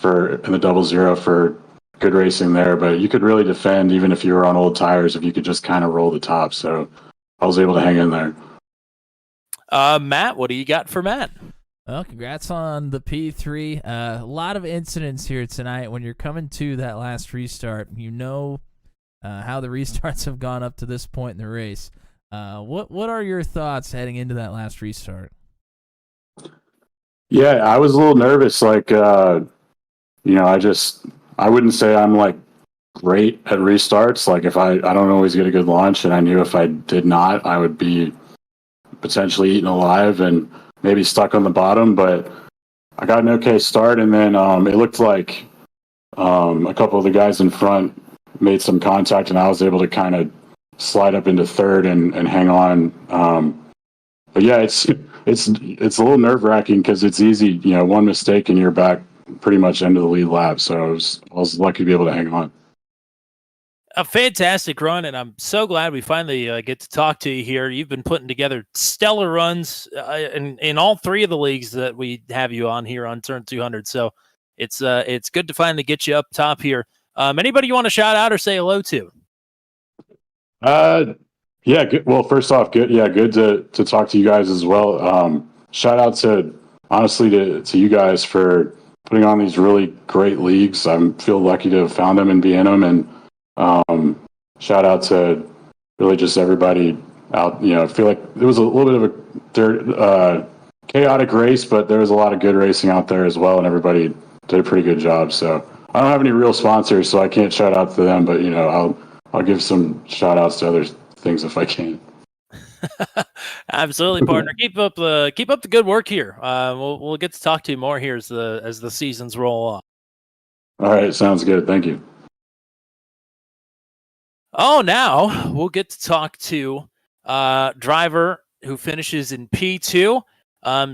in the 00 for good racing there. But you could really defend even if you were on old tires, if you could just kind of roll the top. So I was able to hang in there. Matt, what do you got for Matt? Well, congrats on the P3. A lot of incidents here tonight. When you're coming to that last restart, you know how the restarts have gone up to this point in the race. What are your thoughts heading into that last restart? Yeah, I was a little nervous. Like, I wouldn't say I'm like great at restarts. Like, if I don't always get a good launch, and I knew if I did not, I would be potentially eaten alive and maybe stuck on the bottom. But I got an okay start, and then it looked like a couple of the guys in front made some contact, and I was able to kind of slide up into third and hang on. But yeah, it's a little nerve wracking because it's easy, one mistake and you're back pretty much into the lead lap. So I was lucky to be able to hang on. A fantastic run, and I'm so glad we finally get to talk to you here. You've been putting together stellar runs in all three of the leagues that we have you on here on Turn 200. So it's good to finally get you up top here. Anybody you want to shout out or say hello to? Yeah. Good. Well, first off, good. Yeah, good to talk to you guys as well. Shout out honestly to you guys for putting on these really great leagues. I feel lucky to have found them and be in them, and shout out to really just everybody out. I feel like it was a little bit of a chaotic race, but there was a lot of good racing out there as well, and everybody did a pretty good job. So I don't have any real sponsors, so I can't shout out to them, but I'll give some shout outs to other things if I can. Absolutely, partner. Keep up the good work here. We'll get to talk to you more here as the seasons roll on. All right, sounds good. Thank you. Oh, now we'll get to talk to driver who finishes in P2.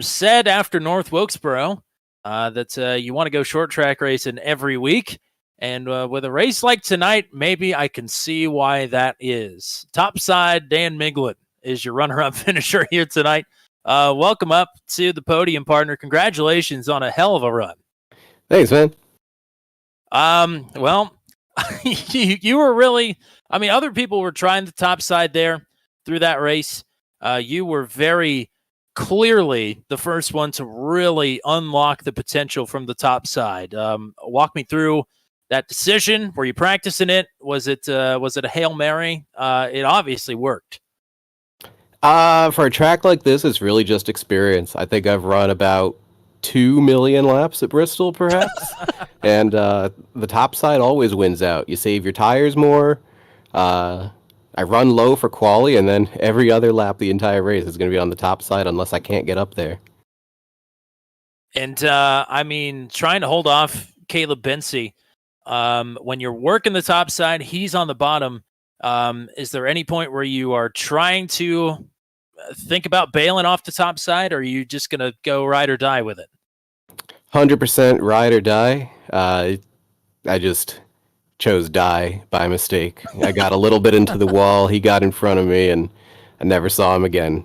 Said after North Wilkesboro that you want to go short track racing every week. And with a race like tonight, maybe I can see why that is. Topside Dan Miglin is your runner-up finisher here tonight. Welcome up to the podium, partner. Congratulations on a hell of a run. Thanks, man. Well, you were really, other people were trying the topside there through that race. You were very clearly the first one to really unlock the potential from the top side. Walk me through that decision. Were you practicing it? Was it a Hail Mary? It obviously worked. For a track like this, it's really just experience. I think I've run about 2 million laps at Bristol, perhaps. And the top side always wins out. You save your tires more. I run low for quali, and then every other lap the entire race is going to be on the top side unless I can't get up there. And, trying to hold off Caleb Bensey, when you're working the top side, he's on the bottom. Is there any point where you are trying to think about bailing off the top side, or are you just going to go ride or die with it? 100% ride or die. I just chose die by mistake. I got a little bit into the wall. He got in front of me, and I never saw him again.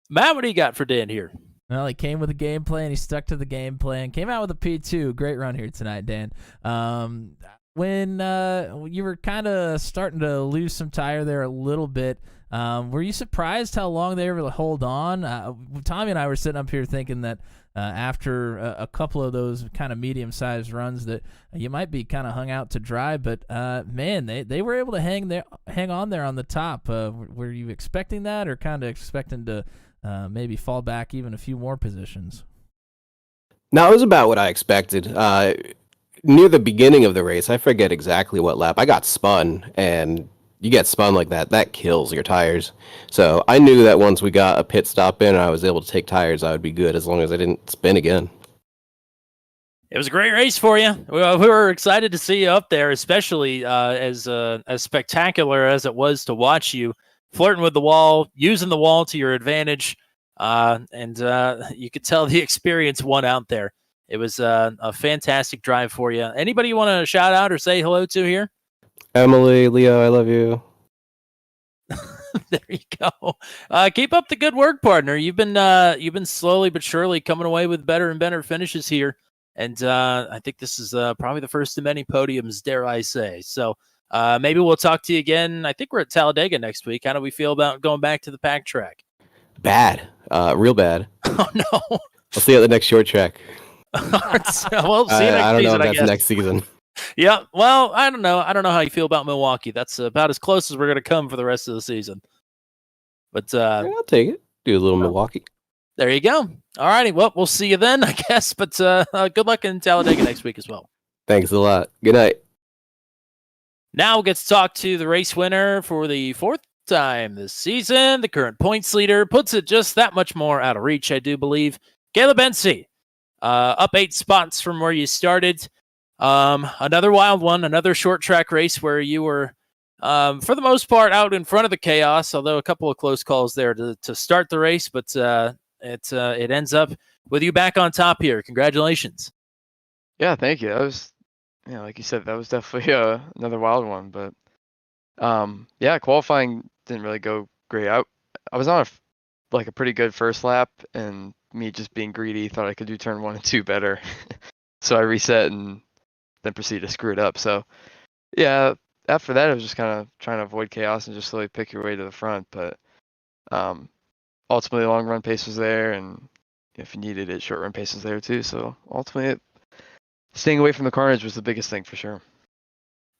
Matt, what do you got for Dan here? Well, he came with a game plan. He stuck to the game plan. Came out with a P2. Great run here tonight, Dan. When you were kind of starting to lose some tire there a little bit, were you surprised how long they were able to hold on? Tommy and I were sitting up here thinking that after a couple of those kind of medium-sized runs that you might be kind of hung out to dry, but man, they were able to hang on there on the top. Were you expecting that, or kind of expecting to maybe fall back even a few more positions? No, it was about what I expected. Near the beginning of the race, I forget exactly what lap, I got spun, and you get spun like that kills your tires. So I knew that once we got a pit stop in and I was able to take tires, I would be good as long as I didn't spin again. It was a great race for you. We were excited to see you up there, especially as spectacular as it was to watch you flirting with the wall, using the wall to your advantage, and you could tell the experience won out there. It was a fantastic drive for you. Anybody you want to shout out or say hello to here? Emily, Leo, I love you. There you go. Keep up the good work, partner. You've been slowly but surely coming away with better and better finishes here, and I think this is probably the first of many podiums, dare I say. So maybe we'll talk to you again. I think we're at Talladega next week. How do we feel about going back to the pack track? Bad, real bad. Oh no. I'll see you at the next short track. Well, see you next I don't know season, if I that's guess. next season. Yeah, well, I don't know. I don't know how you feel about Milwaukee. That's about as close as we're going to come for the rest of the season. But Yeah, I'll take it. Do a little Milwaukee. there you go. All righty. Well, we'll see you then, I guess. But good luck in Talladega next week as well. Thanks a lot. Good night. Now we'll get to talk to the race winner for the fourth time this season. The current points leader puts it just that much more out of reach, I do believe. Caleb Bensey, up 8 spots from where you started. Another wild one, another short track race where you were, for the most part, out in front of the chaos, although a couple of close calls there to start the race, but it ends up with you back on top here. Congratulations. Yeah, thank you. That was, like you said, that was definitely another wild one. But yeah, qualifying didn't really go great. I was on a pretty good first lap, and me just being greedy thought I could do turn 1 and 2 better. So I reset and then proceeded to screw it up. So yeah, after that, it was just kind of trying to avoid chaos and just slowly pick your way to the front. But ultimately, long run pace was there, and if you needed it, short run pace was there too. So ultimately, staying away from the carnage was the biggest thing for sure.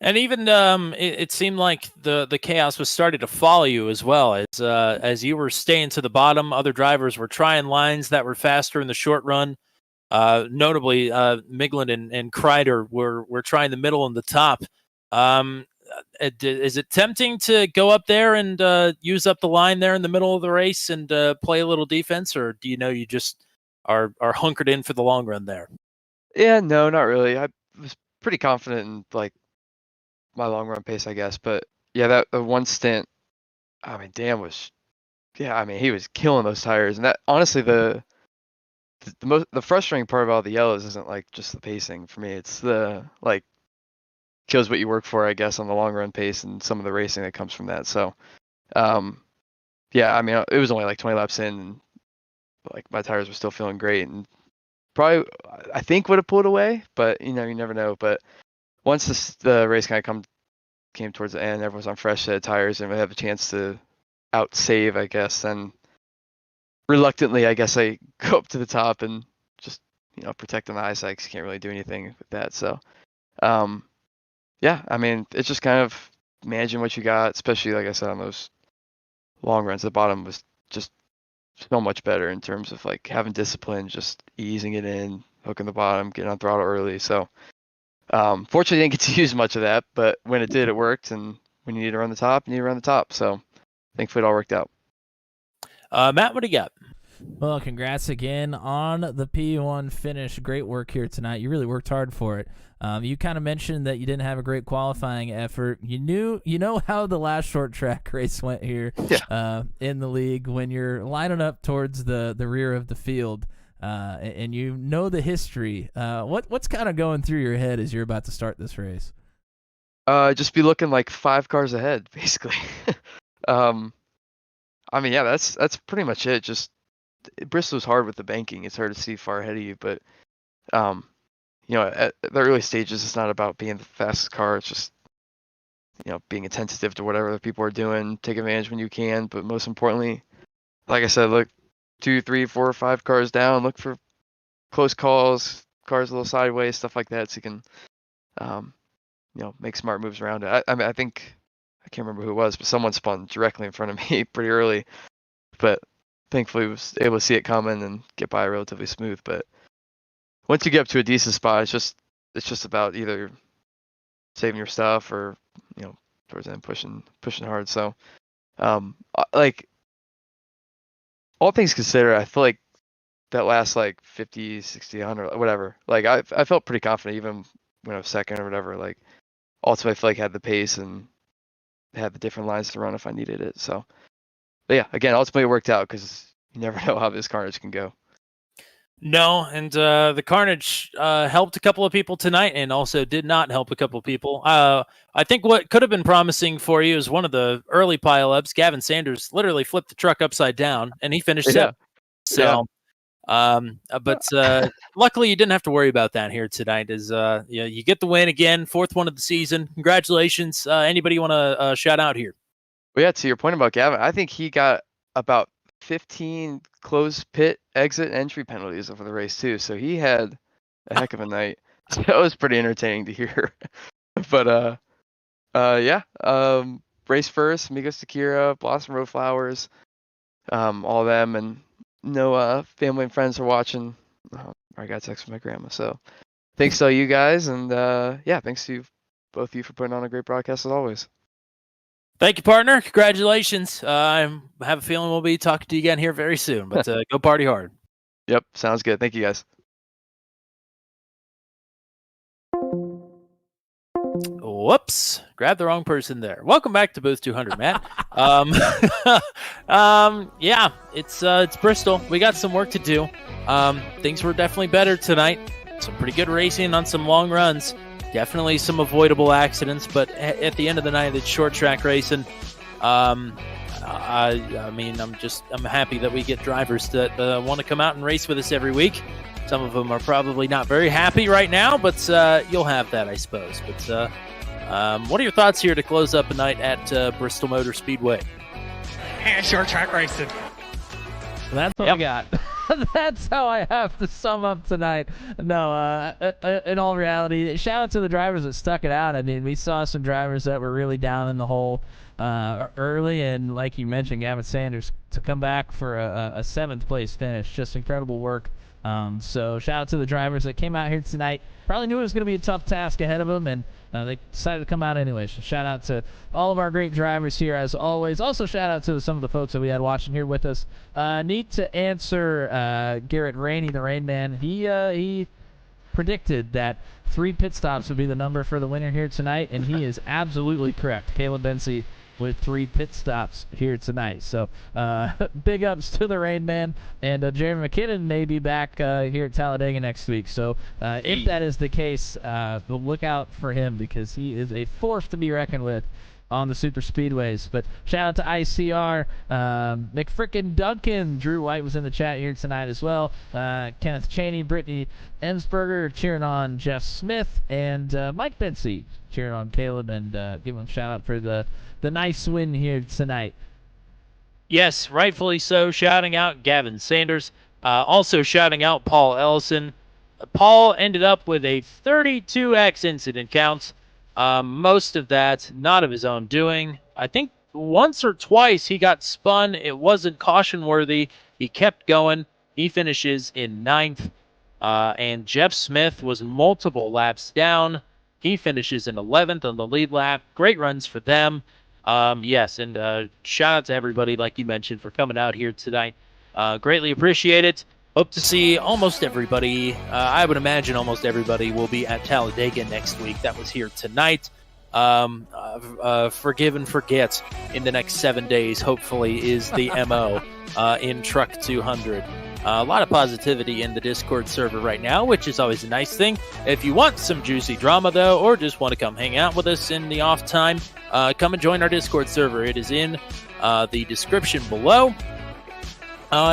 And even it seemed like the chaos was starting to follow you as well as you were staying to the bottom. Other drivers were trying lines that were faster in the short run. Notably, Miglin and Kreider were trying the middle and the top. Is it tempting to go up there and use up the line there in the middle of the race and play a little defense, or do you just are hunkered in for the long run there? Yeah, no, not really. I was pretty confident in my long run pace, I guess. But yeah, that the one stint, I mean, Dan was, he was killing those tires, and that honestly the frustrating part about the yellows isn't just the pacing for me. It's the shows what you work for, I guess, on the long run pace and some of the racing that comes from that. So, yeah, I mean, it was only 20 laps in, and my tires were still feeling great, and probably I think would have pulled away, but you never know. But once the race kind of came towards the end, everyone was on fresh set of tires and we have a chance to out save, I guess. Then reluctantly, I guess I go up to the top and just protect on the high side 'cause you can't really do anything with that. So, yeah, I mean, it's just kind of managing what you got, especially like I said on those long runs. The bottom was just so much better in terms of having discipline, just easing it in, hooking the bottom, getting on throttle early. So fortunately I didn't get to use much of that, but when it did, it worked. And when you need to run the top, you need to run the top. So thankfully it all worked out. Matt, what do you got? Well, congrats again on the P1 finish. Great work here tonight. You really worked hard for it. You kind of mentioned that you didn't have a great qualifying effort. You know how the last short track race went here in the league when you're lining up towards the rear of the field, and you know the history. What's kind of going through your head as you're about to start this race? Just be looking 5 cars ahead, basically. I mean, yeah, that's pretty much it. Just Bristol's hard with the banking. It's hard to see far ahead of you, but at the early stages, it's not about being the fastest car. It's just being attentive to whatever other people are doing, take advantage when you can. But most importantly, like I said, look 2, 3, 4, 5 cars down. Look for close calls, cars a little sideways, stuff like that, so you can make smart moves around it. I mean, I think I can't remember who it was, but someone spun directly in front of me pretty early, but thankfully was able to see it coming and get by relatively smooth. But once you get up to a decent spot, it's just about either saving your stuff or towards the end pushing hard. So all things considered, I feel like that last 50, 60, 100, whatever, I felt pretty confident even when I was second or whatever. Ultimately I feel like I had the pace and had the different lines to run if I needed it. So, but yeah, again, ultimately it worked out because you never know how this carnage can go. No, and the carnage helped a couple of people tonight and also did not help a couple of people. I think what could have been promising for you is one of the early pileups. Gavin Sanders literally flipped the truck upside down and he finished seventh. So, but luckily you didn't have to worry about that here tonight. You get the win again, 4th one of the season. Congratulations. Anybody you want to shout out here? Well, yeah, to your point about Gavin, I think he got about 15 closed pit exit entry penalties over the race too. So he had a heck of a night. So that was pretty entertaining to hear. But yeah. Race first, Migos Tequila, Blossom Road Flowers, all them, and no family and friends are watching. I got a text from my grandma. So thanks to all you guys, and yeah, thanks to both of you for putting on a great broadcast as always. Thank you, partner. Congratulations. I have a feeling we'll be talking to you again here very soon, but go party hard. Yep, sounds good. Thank you guys. Whoops, grabbed the wrong person there. Welcome back to Booth 200, Matt. Yeah, it's Bristol. We got some work to do. Things were definitely better tonight. Some pretty good racing on some long runs. Definitely some avoidable accidents, but at the end of the night, it's short track racing. I mean, I'm happy that we get drivers that want to come out and race with us every week. Some of them are probably not very happy right now, but you'll have that, I suppose. But what are your thoughts here to close up a night at Bristol Motor Speedway? Short track racing. That's what we got. That's how I have to sum up tonight. No, in all reality, shout out to the drivers that stuck it out. I mean, we saw some drivers that were really down in the hole early, and like you mentioned, Gavin Sanders to come back for a 7th place finish. Just incredible work. So shout out to the drivers that came out here tonight. Probably knew it was going to be a tough task ahead of them, and they decided to come out anyway. So shout out to all of our great drivers here as always. Also shout out to some of the folks that we had watching here with us. Need to answer Garrett Rainey, the Rain Man. He predicted that 3 pit stops would be the number for the winner here tonight, and he is absolutely correct. Caleb Bensey with 3 pit stops here tonight. So big ups to the Rain Man, and Jeremy McKinnon may be back here at Talladega next week. So if that is the case, look out for him, because he is a force to be reckoned with on the super speedways. But shout out to ICR, McFrickin Duncan, Drew White was in the chat here tonight as well, Kenneth Cheney, Brittany Ensberger cheering on Jeff Smith, and Mike Bensey cheering on Caleb, and give him a shout out for the nice win here tonight. Yes, rightfully so. Shouting out Gavin Sanders. Also shouting out Paul Ellison. Paul ended up with a 32x incident counts. Most of that not of his own doing. I think once or twice he got spun. It wasn't caution worthy. He kept going. He finishes in 9th. And Jeff Smith was multiple laps down. He finishes in 11th on the lead lap. Great runs for them. Yes, and shout out to everybody, like you mentioned, for coming out here tonight. Greatly appreciate it. Hope to see almost everybody. I would imagine almost everybody will be at Talladega next week. That was here tonight. Forgive and forget in the next 7 days, hopefully, is the MO in Truck 200. A lot of positivity in the Discord server right now, which is always a nice thing. If you want some juicy drama, though, or just want to come hang out with us in the off time, come and join our Discord server. It is in the description below.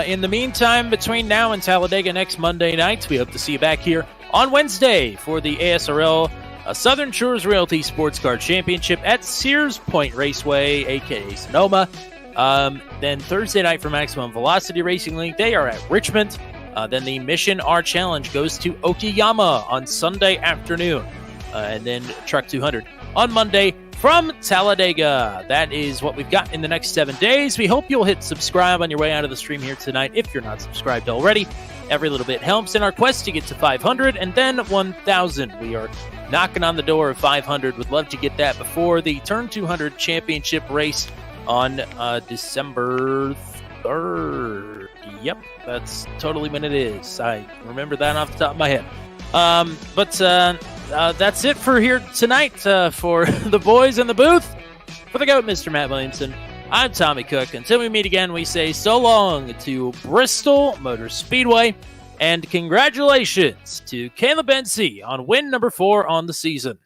In the meantime, between now and Talladega next Monday night, we hope to see you back here on Wednesday for the ASRL Southern Shores Realty Sports Car Championship at Sears Point Raceway, a.k.a. Sonoma. Then Thursday night for Maximum Velocity Racing League, they are at Richmond. Then the Mission R Challenge goes to Okayama on Sunday afternoon. And then Truck 200 on Monday from Talladega. That is what we've got in the next 7 days. We hope you'll hit subscribe on your way out of the stream here tonight if you're not subscribed already. Every little bit helps in our quest to get to 500 and then 1,000. We are knocking on the door of 500. Would love to get that before the Turn 200 Championship race on December 3rd. Yep, that's totally when it is. I remember that off the top of my head. But that's it for here tonight for the boys in the booth. For the GOAT, Mr. Matt Williamson, I'm Tommy Cook. Until we meet again, we say so long to Bristol Motor Speedway, and congratulations to Caleb Bensey on win number 4 on the season.